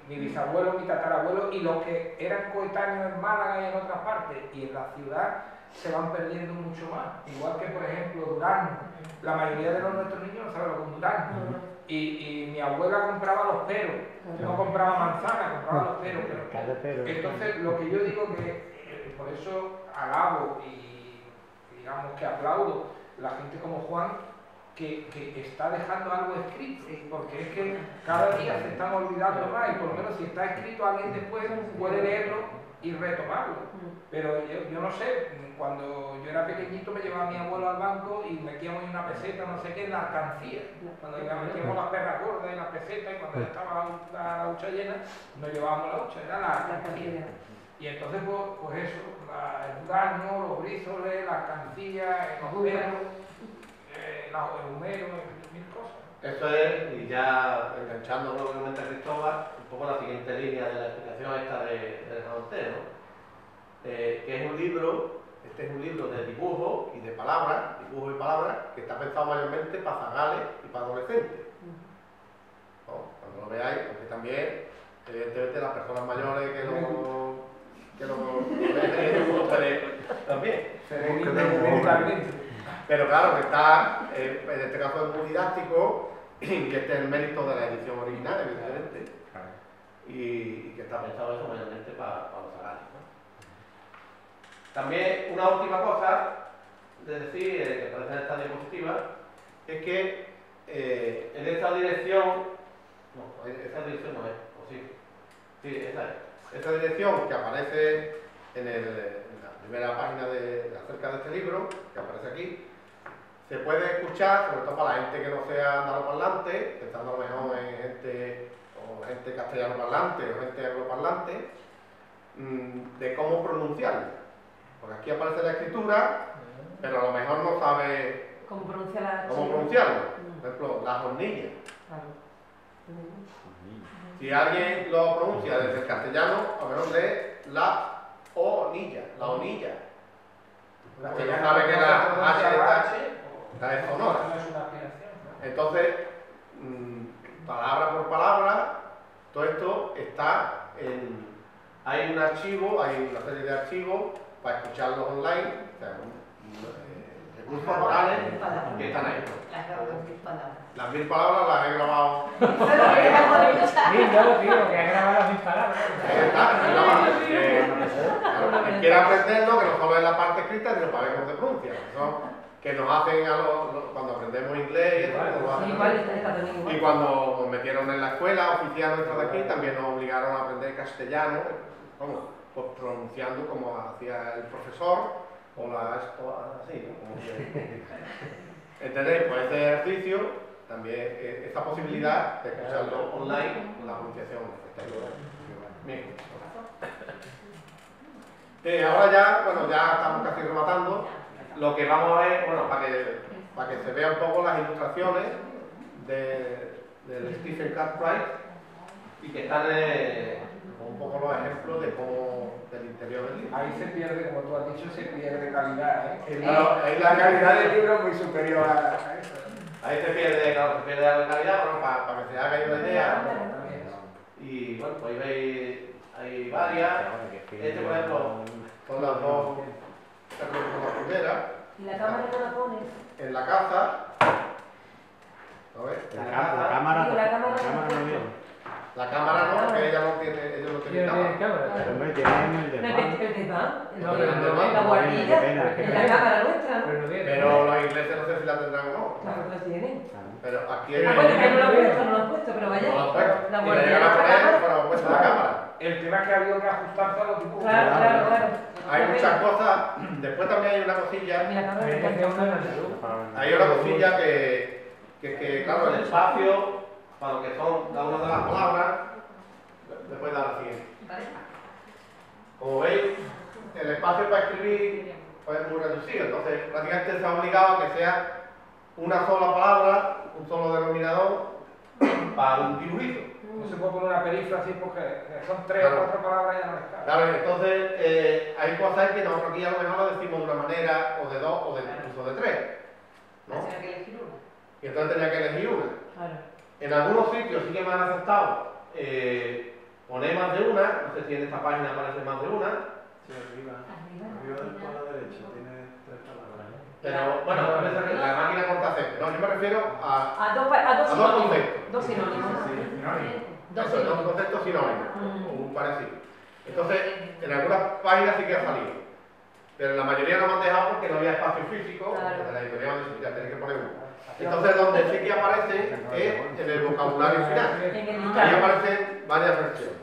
mi bisabuelo, mi tatarabuelo y los que eran coetáneos en Málaga y en otras partes y en la ciudad se van perdiendo mucho más. Igual que, por ejemplo, durazno. La mayoría de nuestros niños no saben lo que es un durazno. Y mi abuela compraba los peros, no compraba manzana, compraba los peros. Entonces, lo que yo digo que, por eso alabo y digamos que aplaudo la gente como Juan, que está dejando algo escrito, porque es que cada día se están olvidando más y por lo menos si está escrito alguien después puede leerlo y retomarlo. Pero yo no sé, cuando yo era pequeñito me llevaba mi abuelo al banco y metíamos en una peseta, no sé qué, en la alcancía. Cuando metíamos las perras gordas en la peseta y cuando estaba la hucha llena, nos llevábamos la hucha, era la alcancía. Y entonces pues eso, el durazno, los brízoles, la alcancía, los peros, el humero, mil cosas. eso es, y ya enganchando con lo que comenta Cristóbal, un poco la siguiente línea de la explicación esta de José, ¿no? Que es un libro, este es un libro de dibujo y de palabras, dibujo y palabras, que está pensado mayormente para zagales y para adolescentes. ¿No? Cuando lo veáis, porque también, evidentemente, las personas mayores que lo leen también. Pero claro, que está, en este caso es muy didáctico, y este es el mérito de la edición original, evidentemente, y que está pensado eso mayormente para los zagales, ¿no? También una última cosa de decir, que aparece en esta diapositiva, es que en esta dirección, no, esa dirección no es, o sí, esa es. Esa dirección que aparece en la primera página acerca de este libro, que aparece aquí, se puede escuchar, sobre todo para la gente que no sea andaloparlante, pensando a lo mejor en gente castellano parlante o gente angloparlante, de cómo pronunciarlo. Porque aquí aparece la escritura, pero a lo mejor no sabe ¿Cómo pronunciarlo? Por ejemplo, las hornillas. Claro. Si alguien lo pronuncia desde el castellano, a lo mejor lee la onilla, la onilla. Porque no sabe que la H es sonora. Entonces, palabra por palabra, todo esto está en... Hay un archivo, hay una serie de archivos para escucharlos online, o sea, recursos orales que están ahí. Las 1000 palabras las he grabado. que ha grabado las 1000 palabras. Quien quiera aprenderlo, que no solo es la parte escrita, sino para ver cómo se pronuncia. Eso que nos hacen cuando aprendemos inglés y eso. Y cuando nos metieron en la escuela oficial nuestra de aquí, también nos obligaron a aprender castellano, pues pronunciando como hacía el profesor, o así, ¿no? ¿Entendéis? Pues este ejercicio, también esta posibilidad de escucharlo online con la pronunciación. Bien. Ahora ya, bueno, ya estamos casi rematando. Lo que vamos a ver, bueno, para que se vean un poco las ilustraciones del Stephen Cartwright y que están un poco los ejemplos del interior del libro. Ahí se pierde, como tú has dicho, se pierde calidad, ¿eh? Claro, ahí La calidad del libro es muy superior a eso. Ahí se pierde la calidad, bueno, para que se haga una idea. Y bueno, pues ahí veis, hay varias. Este, por ejemplo, son las dos. La primera. ¿Y la cámara no la pones? En la casa. A ver. La cámara no viene. La cámara no, porque ella no tiene, ellos no tienen cámara. Pero hombre, tienen el de La guardilla, es la cámara nuestra, ¿no? Pero los ingleses no sé si la tendrán o no. Claro que la tienen. Pero aquí hay... Bueno, que no lo han puesto, pero vaya. No lo han puesto. La Y le guardilla llegan a de la poner, cámara. pero han puesto la cámara. El tema es que ha habido que ajustarse a los dibujos. Claro. Hay muchas cosas. Después también hay una cosilla. Mira, cámara de Hay una cosilla que claro, el espacio, para lo que son cada una de las palabras, después da la siguiente. Como veis, el espacio para escribir pues, es muy reducido, entonces prácticamente se ha obligado a que sea una sola palabra, un solo denominador para un dibujito. No se puede poner una perífrasis porque son 3 o 4 palabras y ya no les cabe. Claro, entonces hay cosas que nosotros aquí a lo mejor lo decimos de una manera, o de dos, o incluso de 3. ¿No? Tenía que elegir una. Y entonces tenía que elegir una. Claro. En algunos sitios sí que me han aceptado poner más de una, no sé si en esta página aparece más de una. Sí, arriba a la derecha tiene 3 palabras. Pero bueno, la máquina corta C. No, yo me refiero a Dos conceptos. Dos sinónimos. Eso, dos conceptos sinónimos, o un parecido. Entonces, en algunas páginas sí que ha salido. Pero en la mayoría no me han dejado porque no había espacio físico, porque la editorial me dice, tenés que poner uno. Entonces, donde sí que aparece es en el vocabulario final. Ahí aparecen varias versiones.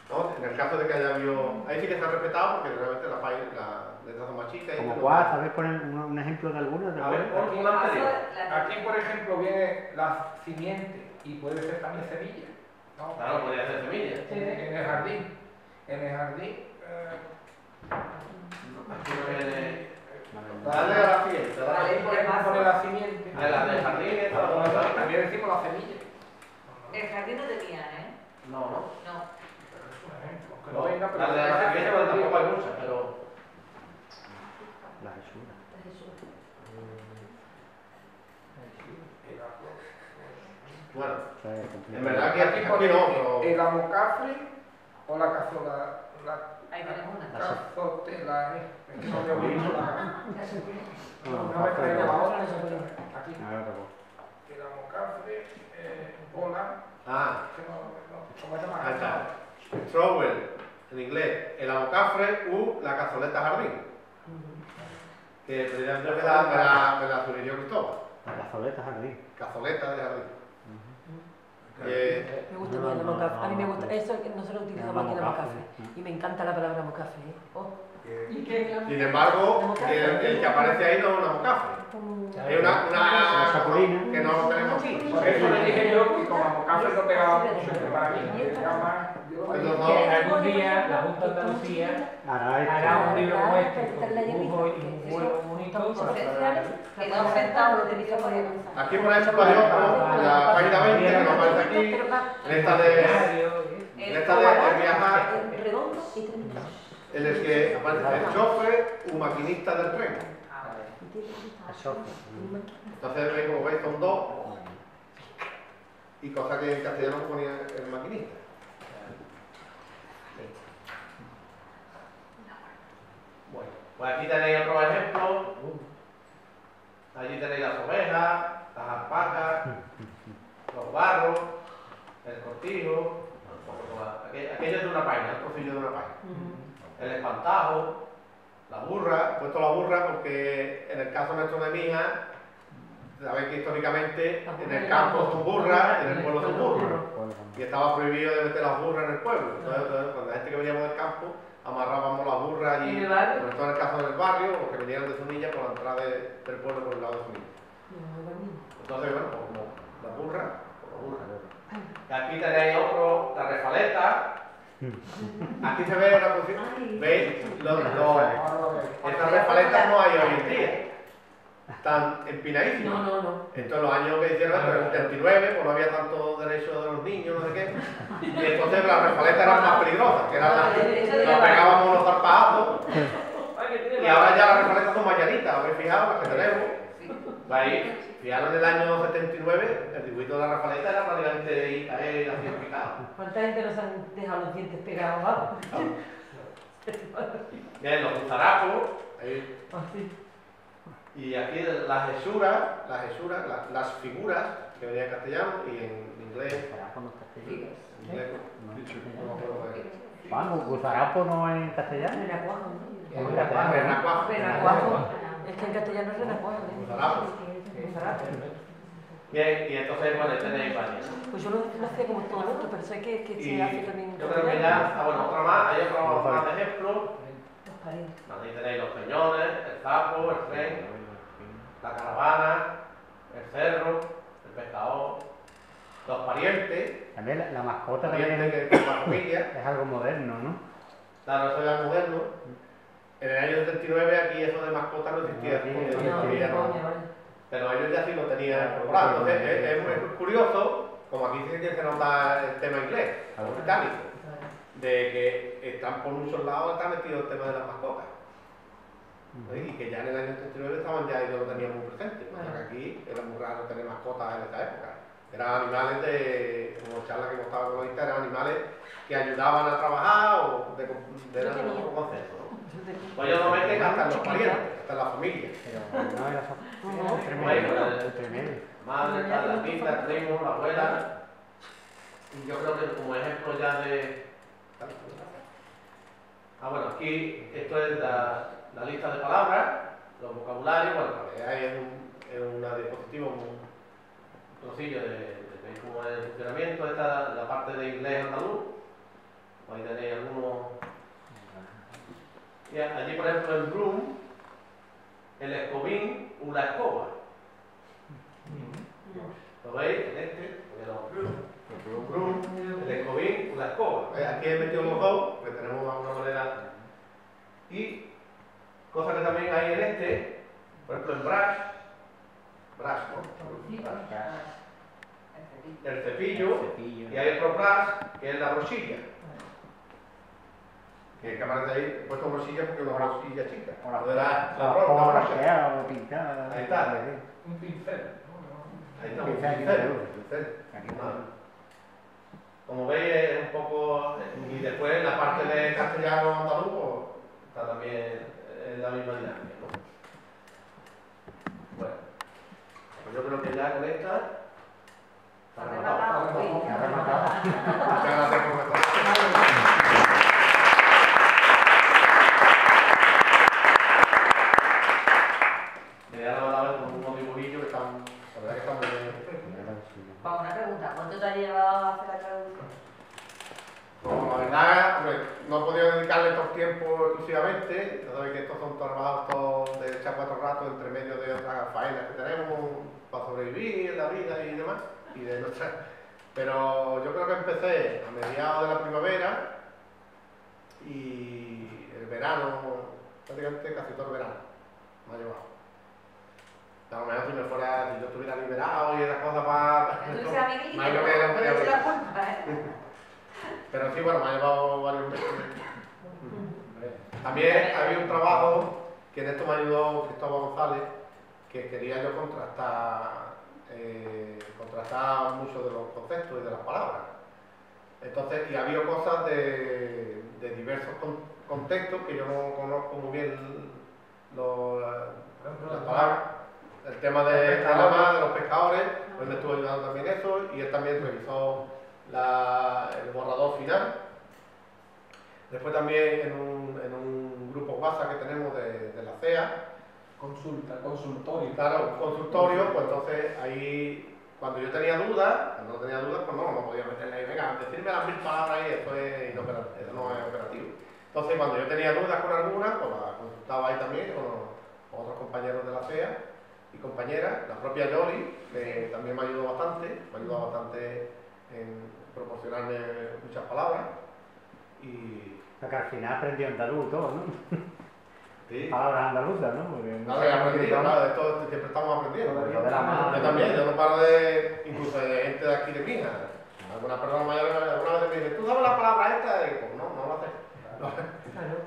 ¿No? En el caso de que haya habido... Ahí sí que se ha respetado porque realmente las letras son más chicas. ¿Como cuál? ¿Sabes poner un ejemplo de alguna? A ver, pon una anterior. Aquí, por ejemplo, viene la simiente y puede ser también semilla. ¿No? Claro, podría ser semilla. En el jardín. Aquí no viene... Dale a la siguiente. Poner la simiente. A la del jardín, esta la También decimos las semillas. El jardín no tenía, ¿eh? No, no. No. Pero es un ejemplo. Que No, no venga, pero la de la serpiente tampoco hay muchas, pero... La hechura. Bueno, O sea, es complicado. en verdad que aquí no, pero... el amocafre o la cazola. Ahí tenemos una. Cazotela, es que no me oído la. No, No me trae la otra, aquí. A ver, otra cosa. El amocafre, bola, Ah, que ¿cómo se llama? ahí está. Trowel, en inglés. El amocafre u la cazoleta jardín. Que precisamente me la sugirió Cristóbal. La cazoleta jardín. Cazoleta de jardín. Me gusta No, el no, mocafre. no, A mí me no, gusta. no. Eso nosotros utilizamos aquí el Mocafre, mocafre. Y me encanta la palabra mocafre. Oh. ¿Y qué? Sin embargo, el que aparece ahí no es una amocafre. Es una sapulina. que no lo tenemos aquí. Por eso le dije yo que como amocafre lo pegaba mucho, que para mí era más. Que algún día la Junta de Andalucía hará un libro como este con dibujo y un vuelo bonito para Que no sentamos de que podía avanzar. Aquí, por ejemplo, hay otro, en la página 20, que nos aparece aquí, en esta de viajar, Redondo y terminado. en el que aparece el chofer u maquinista del tren. Entonces, veis, como veis, son dos, y cosa que en castellano ponía el maquinista. Bueno, pues aquí tenéis otro ejemplo. Allí tenéis las ovejas, las alpacas, los barros, el cortijo, aquello es de una página, el trocillo de una página. El espantajo, la burra, he puesto la burra porque en el caso nuestro de mi hija, sabéis que históricamente en el campo son burras y en el pueblo son burros. Y estaba prohibido de meter las burras en el pueblo. Entonces, cuando la gente que veníamos del campo, amarrábamos las burras allí, ¿En el barrio? sobre todo en el caso del barrio, o que vinieran de Zunilla por la entrada del pueblo por el lado de Zunilla. Entonces, bueno, pues como la burra, pues la burra. Y aquí tenéis otro, la refaleta. Aquí se ve una cosita. ¿Veis? Estas refaletas no hay hoy en día. Están empinadísimas. No. Esto en los años que hicieron, esto en el 79, pues no había tanto derecho de los niños, no sé qué. Y entonces las refaletas eran más peligrosas, que eran las pegábamos unos zarpazos. Y ahora ya las refaletas son más llanitas, habéis fijado las que tenemos. ¿Veis? Fijaros en el año 79, el dibujito de la refaleta era prácticamente ir así en picado. ¿Cuánta gente nos han dejado los dientes pegados abajo? Bien, los gusarapos. Y aquí las hesuras, las figuras, que venía en castellano y en inglés. Vamos, gusarapo no es en castellano. Renacuajo. Renacuajo. Es que en castellano es renacuajo. Gusarapo. Bien, y entonces, bueno, tenéis varias. Pues yo lo hacía como todo el otro, pero sé que Y se hace también en yo creo que ya, bueno, otra más, hay otro más de ejemplos. Los paredes. Ahí tenéis los peñones, el sapo, el tren, la caravana, el cerro, el pescador, los parientes. También la mascota Parientes también que es la familia. es algo moderno, ¿no? Claro, eso ya es moderno. En el año 79 aquí eso de mascota no existía. Pero ellos ya sí lo tenían incorporado. Entonces es curioso, como aquí sí que se nota el tema inglés, o británico, de que están por muchos lados, está metido el tema de las mascotas. Y que ya en el año 79 estaban ya, ellos lo tenían muy presente. O sea que aquí era muy raro tener mascotas en esta época. Eran animales de, como charla que hemos estado con los eran animales que ayudaban a trabajar o de otro concepto, ¿no? Pues ellos lo meten hasta en los parientes, hasta en la familia. Pero no era Madre, la tita, el primo, la abuela. Y yo creo que como ejemplo ya de... bueno, aquí esto es la lista de palabras, los vocabularios, bueno, lo que hay es una diapositiva, un trocillo de cómo es el funcionamiento. Esta es la parte de inglés andaluz. Ahí tenéis algunos... Y allí, por ejemplo, el broom, el escobín o la escoba. ¿Lo veis? En este, el broom, el escobín o la escoba. Aquí he metido los dos, porque tenemos de alguna manera. Y cosas que también hay en este, por ejemplo, el brush, ¿no? el cepillo, y hay otro plus, que es la brochilla. Que aparece ahí, he puesto brochilla porque es una brochilla chica. Como brochea o pintada. Ahí está. Un pincel. Ahí está, un pincel. Como veis es un poco, y después en la parte de castellano andaluz pues, está también la misma dinámica, ¿no? Bueno, pues yo creo que ya con esta está rematado. Muchas gracias por vuestra atención. Me han dado con unos dibujillos que están, la verdad que están muy bien. Vamos, una pregunta. ¿Cuánto te ha llevado a hacer la traducción? Pues la verdad, pues, no he podido dedicarle estos tiempos exclusivamente. Ya sabéis que estos son trabajos de echar 4 ratos entre medio de otras faenas que tenemos para sobrevivir en la vida y demás. Pero yo creo que empecé a mediados de la primavera y el verano, prácticamente casi todo el verano, me ha llevado. A lo mejor si me fuera, si yo estuviera liberado y esas cosas para... Entonces a mi más lo que era, pero sí, bueno, me ha llevado varios meses. También había un trabajo que en esto me ayudó Cristóbal González, que quería yo contrastar muchos de los conceptos y de las palabras. Entonces, y había cosas de diversos contextos que yo no conozco muy bien las palabras. El tema de la mar, de los pescadores, pues me estuvo ayudando también eso, y él también revisó el borrador final. Después también en un grupo WhatsApp que tenemos de la CEA, consultorio. claro, un consultorio, pues entonces ahí, cuando yo tenía dudas, pues no podía meterle ahí, venga, decirme las 1000 palabras ahí, eso no es operativo. Entonces cuando yo tenía dudas con algunas, pues las consultaba ahí también con otros compañeros de la CEA y compañeras, la propia Yoli, que también me ayudó bastante en proporcionarme muchas palabras. Y... Porque al final aprendió andaluz todo, ¿no? Sí. Palabras andaluzas, ¿no? Porque no he aprendido, claro, de esto siempre estamos aprendiendo. Yo también, yo no paro incluso de gente de aquí de Mija. Algunas personas mayores alguna vez me dicen, ¿tú sabes la palabra esta? Y pues no lo sé.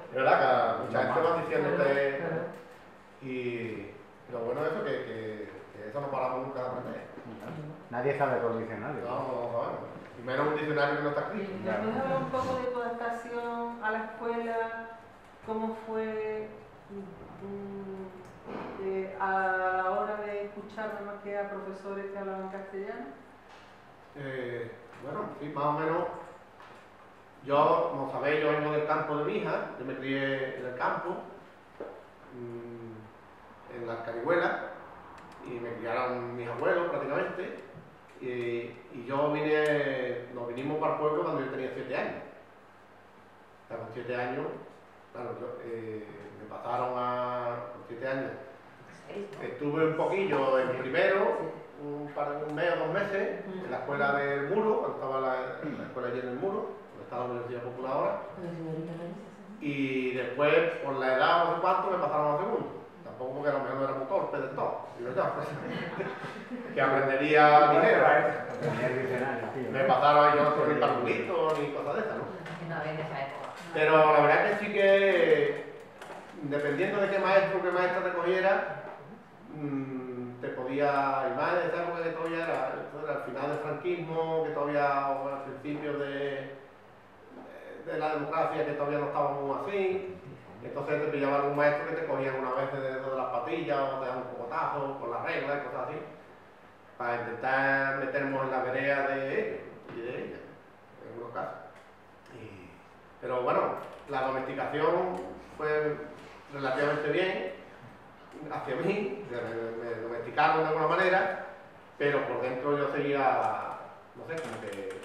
Es verdad que mucha gente va diciéndote. Y lo bueno es eso, que eso no paramos nunca de aprender. Nadie sabe con diccionario. No sabemos. Y menos un diccionario que no está escrito. ¿Nos puedes hablar un poco de tu adaptación a la escuela? ¿Cómo fue a la hora de escuchar nada más que a profesores que hablaban castellano? Bueno, sí, más o menos. Yo, como sabéis, yo vengo del campo de Mija, yo me crié en el campo, en las Carihuelas, y me criaron mis abuelos prácticamente, y nos vinimos para el pueblo cuando yo tenía 7 años. O sea, con 7 años, claro, me pasaron con 7 años. Estuve un poquillo en primero, un mes o 2 meses, en la escuela del Muro, cuando estaba la escuela allí en el Muro, donde está la Universidad Popular ahora. Y después, por la edad o no sé cuánto, me pasaron a segundo. Tampoco porque a lo mejor no era muy torpe del todo, digo yo, que aprendería dinero. Me pasaron ahí, yo no soy ni calculito ni cosas de esas, ¿no? Pero la verdad que sí que, dependiendo de qué maestra te cogiera, te podía, y más en esa época que todavía era al final del franquismo, que todavía, o al principio de la democracia, que todavía no estábamos así. Entonces te pillaba algún maestro que te cogía una vez de las patillas o te daba un cocotazo con las reglas y cosas así, para intentar meternos en la vereda de ellos y de ella, en algunos casos. Pero bueno, la domesticación fue relativamente bien hacia mí, me domesticaron de alguna manera, pero por dentro yo seguía, no sé, como que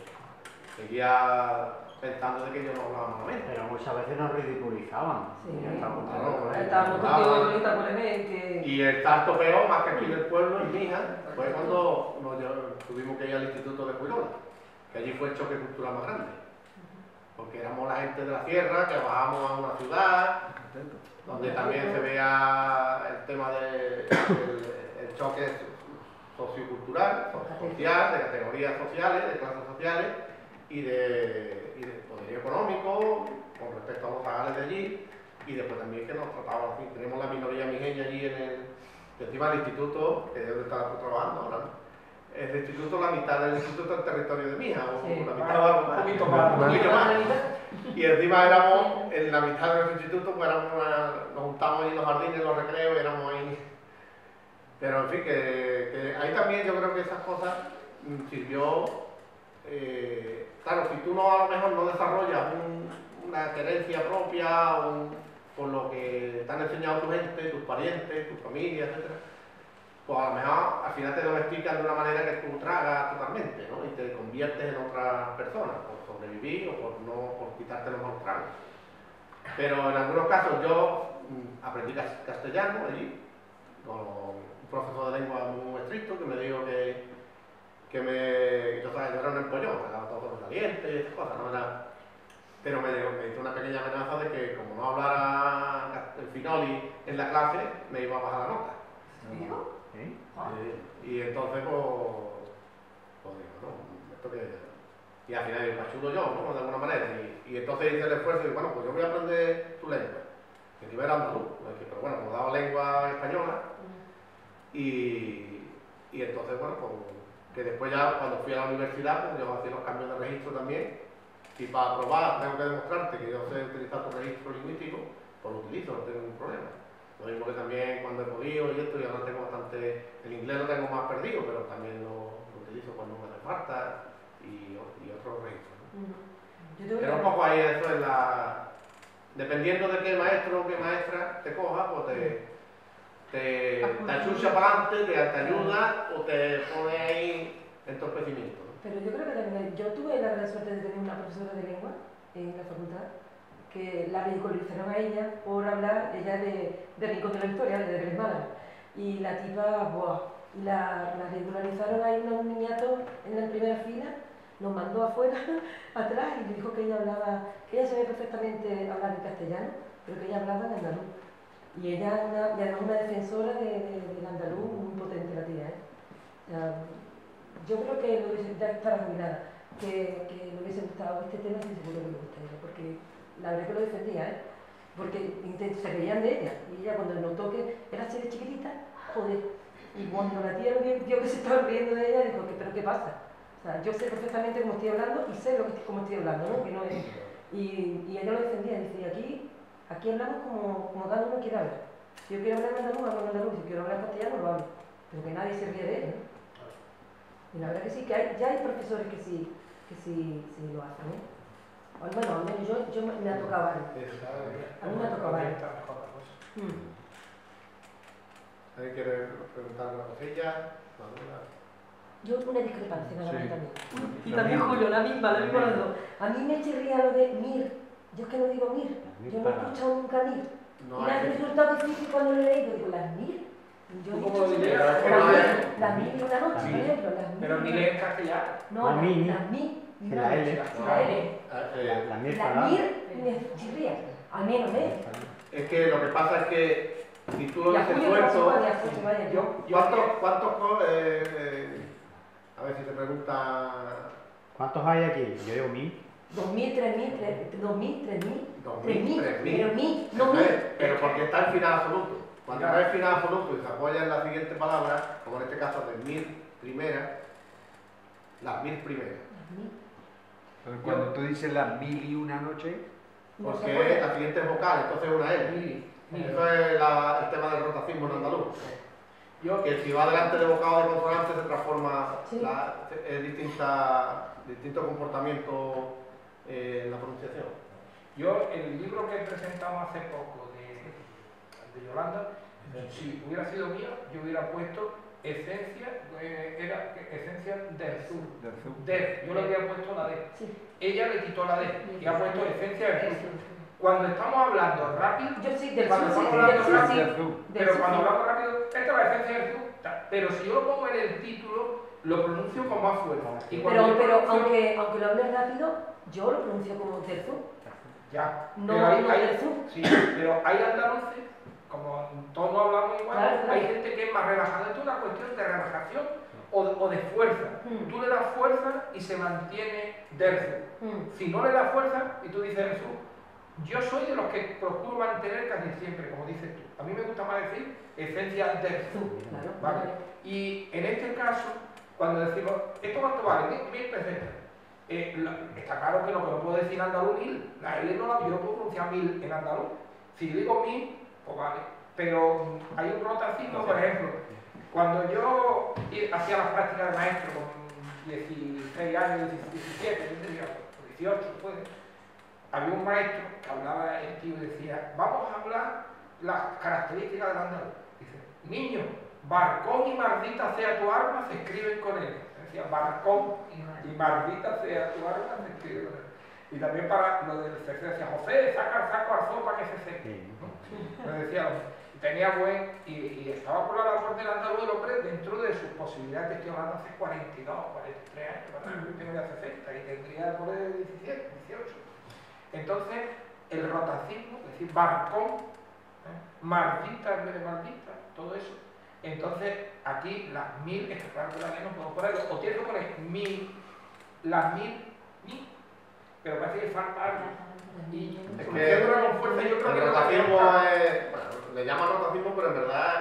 seguía pensando de que yo no hablaba malamente. Pero muchas veces nos ridiculizaban. Sí, estábamos contigo y por el y el tanto peor, más que aquí en el pueblo, en Mija, fue cuando tuvimos que ir al Instituto de Cuirola, que allí fue el choque cultural más grande. Porque éramos la gente de la sierra, que bajábamos a una ciudad, donde también se veía el tema del choque sociocultural, social, de categorías sociales, de clases sociales y de poderío económico con respecto a los zagales de allí, y después también que nos tratamos así. Tenemos la minoría mijeña allí encima del instituto, que es donde estás trabajando ahora, ¿no? El instituto, la mitad del instituto del territorio de Mija, o Sí. la mitad, un poquito más. Y encima éramos, en la mitad de nuestro instituto, pues nos juntamos ahí en los jardines, en los recreos, y éramos ahí. Pero en fin, que ahí también yo creo que esas cosas sirvió. Claro, si tú no, a lo mejor no desarrollas una querencia propia por lo que te han enseñado tu gente, tus parientes, tu familia, etc., pues a lo mejor al final te domestican de una manera que tú tragas totalmente, ¿no? Y te conviertes en otra persona, por sobrevivir o por quitarte los malos tragos. Pero en algunos casos yo aprendí castellano allí, con un profesor de lengua muy estricto que me dijo yo era un empollón, era todo sobresaliente y esas cosas, ¿no? Pero me hizo una pequeña amenaza de que como no hablara el finoli en la clase, me iba a bajar la nota. ¿Sí? Y entonces, pues digo, no, esto que... Y al final digo, ayudo yo, ¿no? De alguna manera. Y entonces hice el esfuerzo y digo, bueno, pues yo voy a aprender tu lengua, que nivel andaluz, pero bueno, como daba lengua española, y entonces, bueno, pues que después ya cuando fui a la universidad, pues yo hacía los cambios de registro también, y para probar tengo que demostrarte que yo sé utilizar tu registro lingüístico, pues lo utilizo, no tengo ningún problema. Lo mismo que también cuando he podido y esto, y ahora tengo bastante, el inglés lo tengo más perdido, pero también lo utilizo cuando me hace falta y otros registros, ¿no? Pero un poco ahí eso es dependiendo de qué maestro o qué maestra te coja, pues te achucha para adelante, te ayuda o te pone ahí entorpecimiento, ¿no? Pero yo creo que también, yo tuve la gran suerte de tener una profesora de lengua en la facultad, que la ridiculizaron a ella por hablar, ella de Rincón de la Historia, de Vélez Málaga, y la tipa, ¡buah! La ridicularizaron ahí unos niñatos en la primera fila, nos mandó afuera, atrás, y le dijo que ella sabía perfectamente hablar en castellano, pero que ella hablaba en andaluz. Y ella era una defensora del andaluz muy potente, la tía, ¿eh? O sea, yo creo que lo hubiese, ya estará jubilada, que le hubiese gustado este tema, y seguro que le gustaría, porque la verdad que lo defendía, ¿eh? Porque se reían de ella, y ella cuando notó que era así de chiquitita, joder, y cuando la tía vio que se estaba riendo de ella, dijo, ¿pero qué pasa? O sea, yo sé perfectamente cómo estoy hablando y sé cómo estoy hablando, ¿no? Que no es... y ella lo defendía, decía, aquí hablamos como cada uno quiera hablar. Si yo quiero hablar en andaluz, hablo en andaluz, si quiero hablar en castellano, lo hablo, pero que nadie se ríe de ella, ¿no? Y la verdad que sí, que ya hay profesores que sí lo hacen, ¿eh? Bueno, al menos yo me ha tocado varios. A mí me ha tocado varios. ¿Alguien quiere preguntar una cosilla? Yo una discrepancia nada más también. Y también Julio, la misma los dos. A mí me chirría lo de mir. Yo es que no digo mir. Yo no he escuchado nunca mir. Y me ha resultado difícil cuando lo he leído. Digo, ¿las mir? Yo he dicho las mir de una noche, por ejemplo. Pero mir es castellano. No, las mi. La L. La mir me chirría. Al menos, ¿eh? Es que lo que pasa es que si tú lo haces esfuerzo, ¿cuántos a ver si te pregunta... ¿Cuántos hay aquí? Yo digo 1000. 2000, 3000, 2000, 3000. 2000, 3000. Pero mil, no mil. Pero porque está el final absoluto. Cuando no es final absoluto y se apoya en la siguiente palabra, como en este caso de 1000 primeras, las 1000 primeras. Cuando tú dices las 1001 noches, porque la siguiente es vocal, entonces una L. Eso es el tema del rotacismo en andaluz. Que si va delante de vocal o de consonante se transforma, es distinto comportamiento en la pronunciación. Yo, el libro que presentamos hace poco de Yolanda, si hubiera sido mío, yo hubiera puesto esencia, era esencia del sur. Yo le había puesto la D. Ella le quitó la D y ha puesto esencia del sur. Cuando estamos hablando rápido, yo sí, del cuando sur, estamos hablando rápido, del sur. Pero cuando hablamos rápido, esta es la esencia del sur. Pero si yo lo pongo en el título, lo pronuncio con más fuerza. Pero aunque lo hable rápido, yo lo pronuncio como del sur. Ya. No, pero hay del sur. Sí, pero hay andaluces, como todos no hablamos igual, hay gente que es más relajada. Esto es una cuestión de relajación o de fuerza. Tú le das fuerza y se mantiene del Zu. Si no le das fuerza y tú dices el Zu, yo soy de los que procuro mantener casi siempre, como dices tú. A mí me gusta más decir esencia del Zu. ¿Vale? Y en este caso, cuando decimos, ¿esto cuánto vale? 1000 pesetas. Está claro que lo que no puedo decir en andaluz 1000. La L no la yo no puedo pronunciar 1000 en andaluz. Si yo digo 1000, pues vale. Pero hay un rotacismo, por ejemplo, cuando yo hacía las prácticas de maestro con 16 años, 17, 18, pues, había un maestro que hablaba el tío y decía, vamos a hablar las características del andaluz. Dice, niño, barcón y mardita sea tu arma, se escriben con él. Decía, barcón y mardita sea tu arma, se escriben con él. Y también para lo del sexo decía, José, saca el saco al sol para que se seque. ¿No? Me decía, tenía buen, y estaba por la labor del andaluz del hombre dentro de sus posibilidades, estoy hablando hace 42, 43 años, yo tengo ya 60 y tendría por el 17, 18. Entonces, el rotacismo, es decir, barcón, mardita en vez de maldita, todo eso. Entonces, aquí las 1000, es que claro que la no puedo ponerlo, o tienes que poner 1000, las 1000, pero parece que falta algo. Y es que con fuerza, yo creo que el rotacismo es, bueno, le llaman rotacismo, pero en verdad,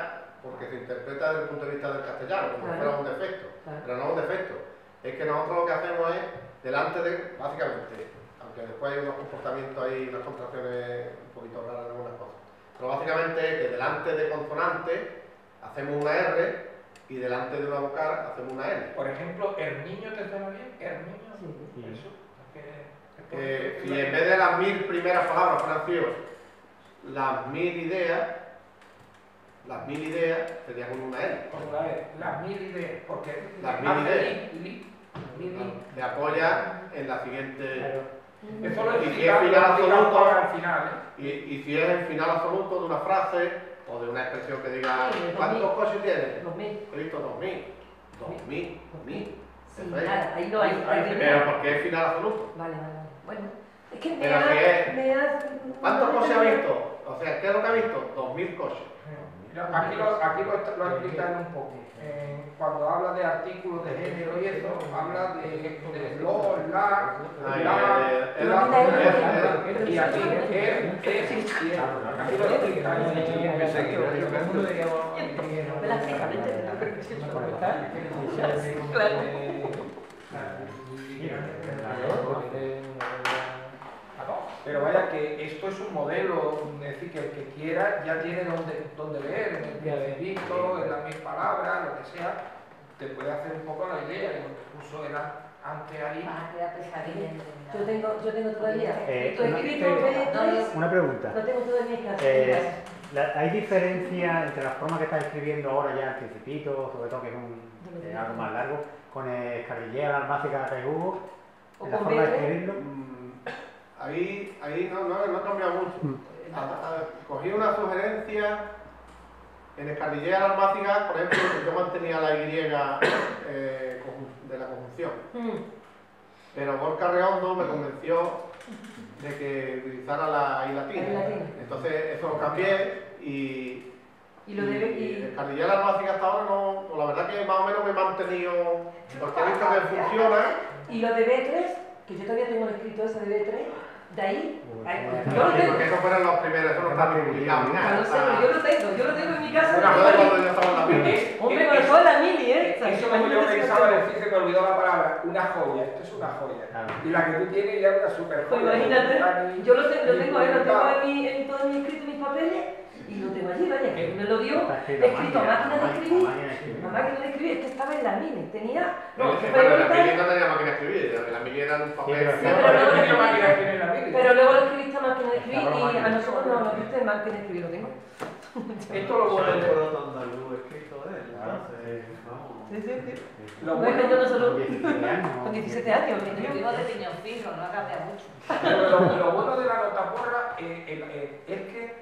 porque se interpreta desde el punto de vista del castellano, como si fuera un defecto, pero no es un defecto. Es que nosotros lo que hacemos es, delante de, básicamente, aunque después hay unos comportamientos ahí, unas contracciones un poquito raras en algunas cosas, pero básicamente es que delante de consonante hacemos una R y delante de una vocal hacemos una L. Por ejemplo, ¿el niño te suena bien? ¿El niño? Sí. Eso. Si en vez de las 1000 primeras palabras fueran sido las 1000 ideas sería con una L. Con una L. Las 1000 ideas, porque las 1000 ideas te apoya en la siguiente. Eso lo y si es final absoluto, al final, y si es el final absoluto de una frase o de una expresión que diga ¿cuántos coches tienes? 2000. He visto 2000. 2000. Sí, nada, ahí no hay. Pero porque es final absoluto. Vale. Bueno, es que ¿cuántos coches ha visto? O sea, ¿qué es lo que ha visto? 2000 coches. Aquí lo explican un poco. Cuando habla de artículos de género y eso, habla de lo, la, y aquí aquí lo explican. Pero vaya que esto es un modelo, es decir, que el que quiera ya tiene donde leer, en el Principito, en las 1000 palabras, lo que sea, te puede hacer un poco la idea, y lo que puso era antes ahí. Yo tengo todavía. Una pregunta. No tengo todavía ¿hay diferencia entre la forma que estás escribiendo ahora ya el Principito, sobre todo que es algo más largo, con Escarillea, la básica de Hugo, en la forma de escribirlo? Ahí no ha cambiado mucho. Cogí una sugerencia en Escarillea las básicas, por ejemplo, yo mantenía la Y de la conjunción. Pero Gorka Redondo me convenció de que utilizara la I latina. Entonces eso lo cambié y Escarillea las básicas hasta ahora no, la verdad que más o menos me he mantenido, porque he visto que funciona. Y lo de B3, que yo todavía tengo el escrito ese de B3, de ahí. Porque esos fueron los primeros, eso no está publicado ni nada. No sé, yo lo tengo en mi casa. Cuando yo estaba en la mili. Hombre, con toda la mili, Eso como yo pensaba decir, se me olvidó la palabra, una joya, esto es una joya. Y la que tú tienes ya es una super joya. Pues imagínate, yo lo tengo en todos mis escritos, mis papeles, y lo tengo allí, vaya, que me lo dio escrito a máquina de escribir. A máquina de escribir, es que estaba en la mili, tenía. No, la mili no tenía máquina de escribir, la mili era un papel. Pero luego lo escribiste a máquina de escribir y a nosotros no lo escribiste en máquina de escribir, lo tengo. Esto lo bueno de andaluz escrito de él, entonces, Sí. Lo bueno yo no solo con 17 años. Escribimos de piñón fijo, no ha cambiado mucho. Pero lo bueno de la notaporra es que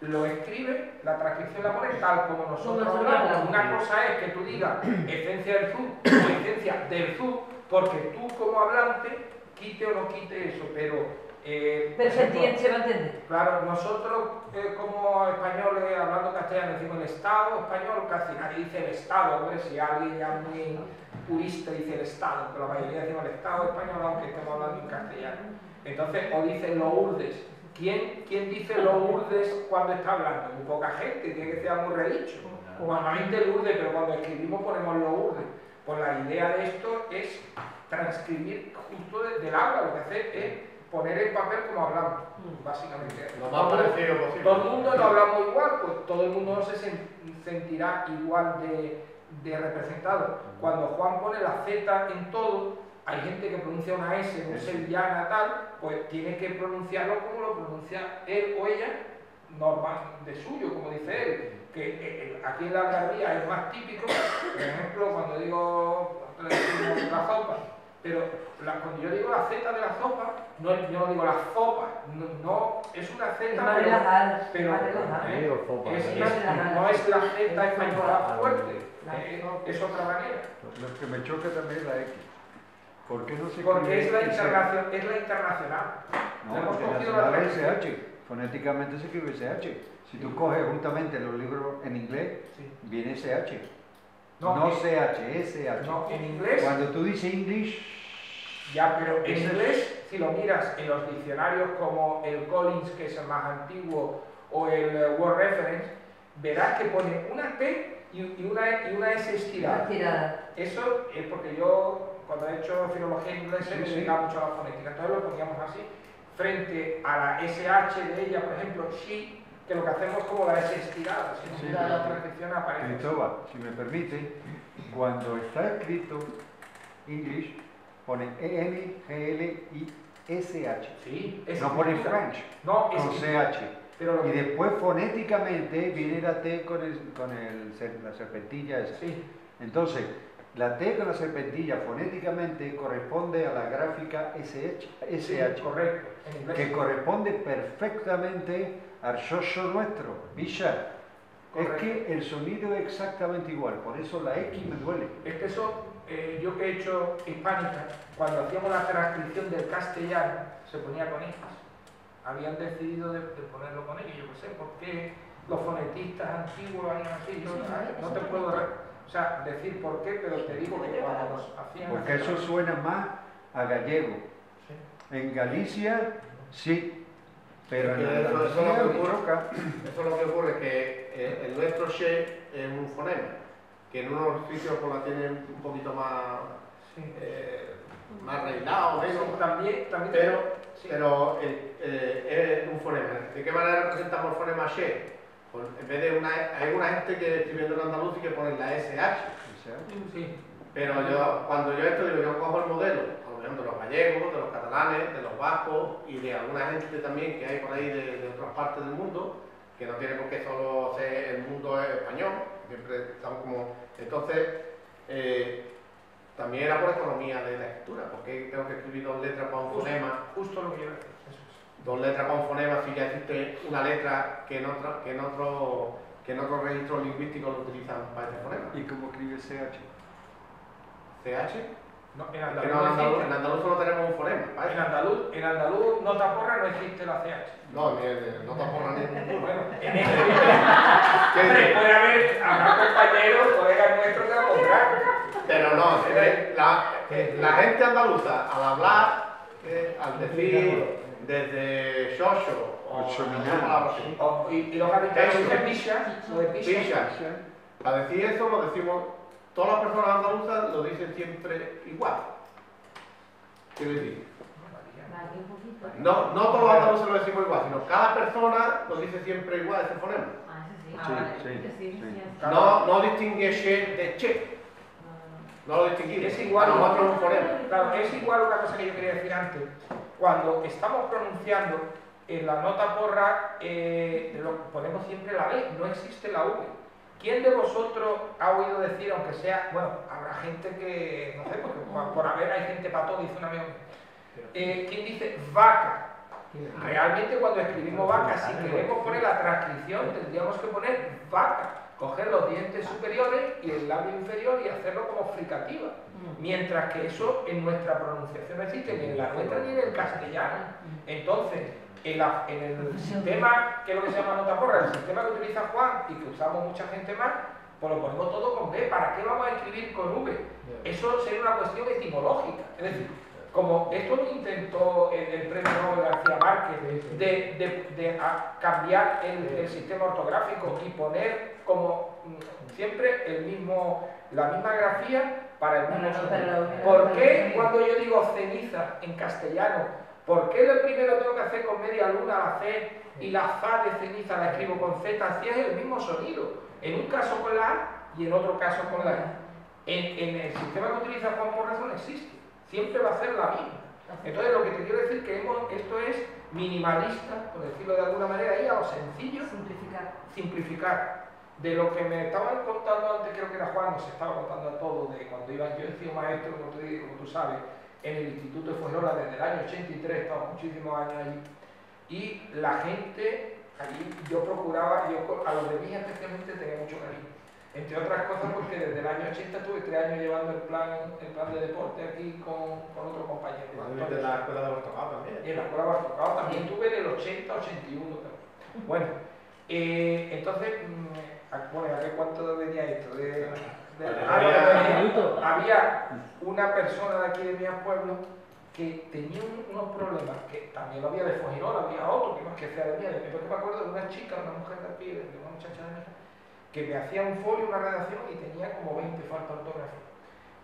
lo escribe, la transcripción la pone tal como nosotros hablamos. Una cosa es que tú digas esencia del sur o esencia del sur, porque tú como hablante quite o no quite eso, pero Pero se va a entender. Claro, nosotros como españoles, hablando castellano, decimos el Estado español, casi nadie dice el Estado, hombre, si alguien ya muy purista dice el Estado, pero la mayoría decimos el Estado español, aunque estemos hablando en castellano. Entonces, o dicen Lourdes. ¿Quién dice Lourdes cuando está hablando? Muy poca gente, tiene que ser muy redicho. Normalmente Lourdes, pero cuando escribimos ponemos Lourdes. Pues la idea de esto es transcribir justo del habla, lo que hace es poner en papel como hablamos, básicamente. Lo más parecido posible. Todo el mundo no hablamos igual, pues todo el mundo se sentirá igual de representado. Cuando Juan pone la Z en todo, hay gente que pronuncia una S, un sevillana, tal, pues tiene que pronunciarlo como lo pronuncia él o ella, normal de suyo, como dice él. Que aquí en la Algarvía es más típico, por ejemplo, cuando digo la sopa, pero cuando yo digo la Z de la sopa, yo no digo la sopa, no es una Z, pero no es la Z española fuerte, es otra manera. Lo que me choca también es la X. ¿Por qué no se Porque es la internacional. No, porque nacional es SH. Fonéticamente se escribe SH. Si tú coges juntamente los libros en inglés, viene SH. No CH, SH. No, en inglés. Cuando tú dices English. Ya, pero en inglés, si lo miras en los diccionarios como el Collins, que es el más antiguo, o el Word Reference, verás que pone una T y una S estirada. Eso es porque yo, cuando he hecho filología inglesa, me dedicaba mucho a la fonética. Entonces lo poníamos así, frente a la SH de ella, por ejemplo, she, que lo que hacemos es como la S estirada, si no la transcripción aparece. Cristóbal, si me permite, cuando está escrito English, pone E-N-G-L-I-S-H. Sí, no pone French, no, con CH. Y después fonéticamente viene la T con la serpentilla esa. Sí. Entonces, la T con la serpentilla fonéticamente corresponde a la gráfica SH, sí, correcto, que corresponde perfectamente al shosho nuestro, Bisha. Es que el sonido es exactamente igual, por eso la X me duele. Es que eso, yo que he hecho hispánica, cuando hacíamos la transcripción del castellano, se ponía con X. Habían decidido de ponerlo con X, yo no sé por qué los fonetistas antiguos harían así, no te puedo decir por qué, pero te digo que cuando nos hacían... Porque eso suena más a gallego. Sí. En Galicia, sí, pero en eso es lo que ocurre, que el nuestro she es un fonema, que en unos sitios pues la tienen un poquito más, más arreglado, menos, también pero es un fonema. ¿De qué manera representamos el fonema she? Pues en vez de hay una gente que escribiendo en andaluz y que ponen la SH. Sí. Pero cuando yo esto digo, yo cojo el modelo, por ejemplo, de los gallegos, de los catalanes, de los vascos y de alguna gente también que hay por ahí de otras partes del mundo, que no tiene por qué solo ser el mundo español, siempre estamos como... Entonces, también era por economía de la escritura, porque tengo que escribir 2 letras para un fonema. Justo lo que yo decía. 2 letras para un fonema, si ya existe una letra que en otro registro lingüístico lo utilizan para ese fonema. ¿Y cómo escribe CH? ¿CH? No, en andaluz solo tenemos un fonema. ¿vale? En andaluz nota porra no existe la CH. No, nota porra ni ninguno. Bueno, en este habrá compañeros, colegas nuestros que lo pondrán. Pero no, la gente andaluza al hablar, al decir desde Shosho y los habitantes de Pisha, a decir eso lo decimos, todas las personas andaluzas lo dicen siempre igual. Quiero decir, no todos los andaluces lo decimos igual, sino cada persona lo dice siempre igual ese fonema. No distingue she de che. No lo distinguimos. Es igual un fonema. Claro, es igual una cosa que yo quería decir antes. Cuando estamos pronunciando en la nota porra, ponemos siempre la B, no existe la V. ¿Quién de vosotros ha oído decir, aunque sea, bueno, habrá gente que, no sé, porque por haber hay gente para todo, dice un amigo, ¿quién dice vaca? Realmente cuando escribimos vaca, si queremos poner la transcripción, tendríamos que poner vaca, coger los dientes superiores y el labio inferior y hacerlo como fricativa. Mientras que eso en nuestra pronunciación no existe, ni en la nuestra ni en el castellano. Entonces, en el sistema, que es lo que se llama nota porra, el sistema que utiliza Juan y que usamos mucha gente más, pues lo ponemos todo con B. ¿Para qué vamos a escribir con V? Eso sería una cuestión etimológica. Es decir, como esto lo intentó el premio Nobel García Márquez de cambiar el sistema ortográfico y poner como siempre la misma grafía para el mismo sonido. ¿Por qué cuando yo digo ceniza en castellano, por qué lo primero tengo que hacer con media luna la C y la Z de ceniza la escribo con Z? Si es el mismo sonido, en un caso con la A y en otro caso con la E. En el sistema que utiliza Juan Morrazo no existe. Siempre va a ser la misma. Entonces lo que te quiero decir que esto es minimalista, por decirlo de alguna manera, y a lo sencillo, simplificar. De lo que me estaban contando antes, creo que era Juan, nos estaba contando a todos, de cuando yo he sido maestro, como tú sabes, en el Instituto de Fuengirola desde el año 83, estaba muchísimos años allí, y la gente, allí yo procuraba, a los de mí especialmente tenía mucho cariño. Entre otras cosas porque desde el año 80 estuve 3 años llevando el plan de deporte aquí con otro compañero. ¿Y en la escuela de Bartocao también? Y en la escuela de Bartocao también estuve en el 80, 81 también. Bueno, entonces, bueno, ¿a qué cuánto venía esto? Había una persona de aquí de mi pueblo que tenía unos problemas, que también lo había de Fuengirola, había otro que más que sea de mí, porque me acuerdo de una chica, una mujer de aquí, de una muchacha de mí, que me hacía un folio, una redacción y tenía como 20 faltas de ortografía.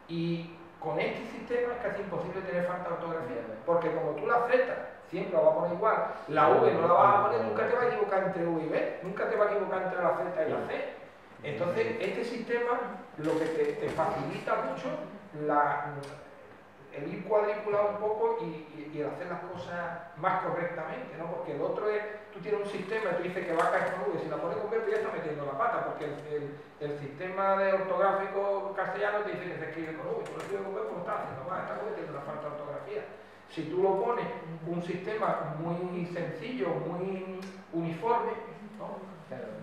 Y con este sistema es casi imposible tener falta de ortografía, porque como tú la Z siempre la vas a poner igual, la V no la vas a poner, nunca te vas a equivocar entre V y B, nunca te vas a equivocar entre la Z y la C. Entonces, este sistema lo que te facilita mucho el ir cuadriculado un poco y el hacer las cosas más correctamente, ¿no? Porque el otro es, tú tienes un sistema y tú dices que va a caer con V, si la pones con B, pues ya está metiendo la pata, porque el sistema de ortográfico castellano te dice que se escribe con V, tú lo escribes con B, pues lo estás haciendo mal, estás cometiendo una falta de ortografía. Si tú lo pones un sistema muy sencillo, muy uniforme, ¿no?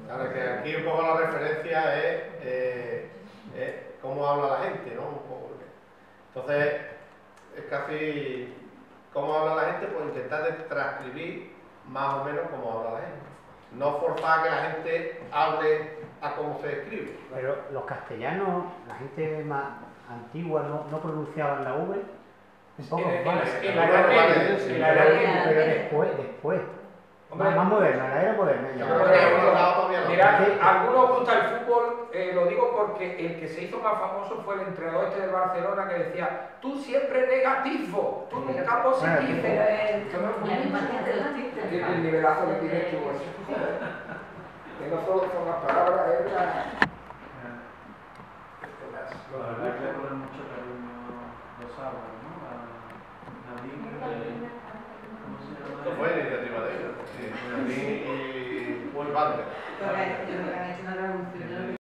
Claro, que aquí un poco la referencia es cómo habla la gente, ¿no? Un poco. Entonces, es casi cómo habla la gente, pues intentar de transcribir más o menos cómo habla la gente. No forzar a que la gente hable a cómo se escribe. Pero los castellanos, la gente más antigua no pronunciaban la V. Un poco pero después. Más moderna, la era moderna. Mira, a algunos gusta el fútbol, lo digo porque el que se hizo más famoso fue el entrenador del Barcelona que decía: tú siempre negativo, tú nunca positivo. El nivelazo que tienes tú, que no solo son las palabras, es la verdad es que le ponen mucho cariño los árboles, ¿no? ¿Cómo se llama? Esto fue iniciativa de ellos. Sí, y muy padre. Yo creo que han hecho una traducción.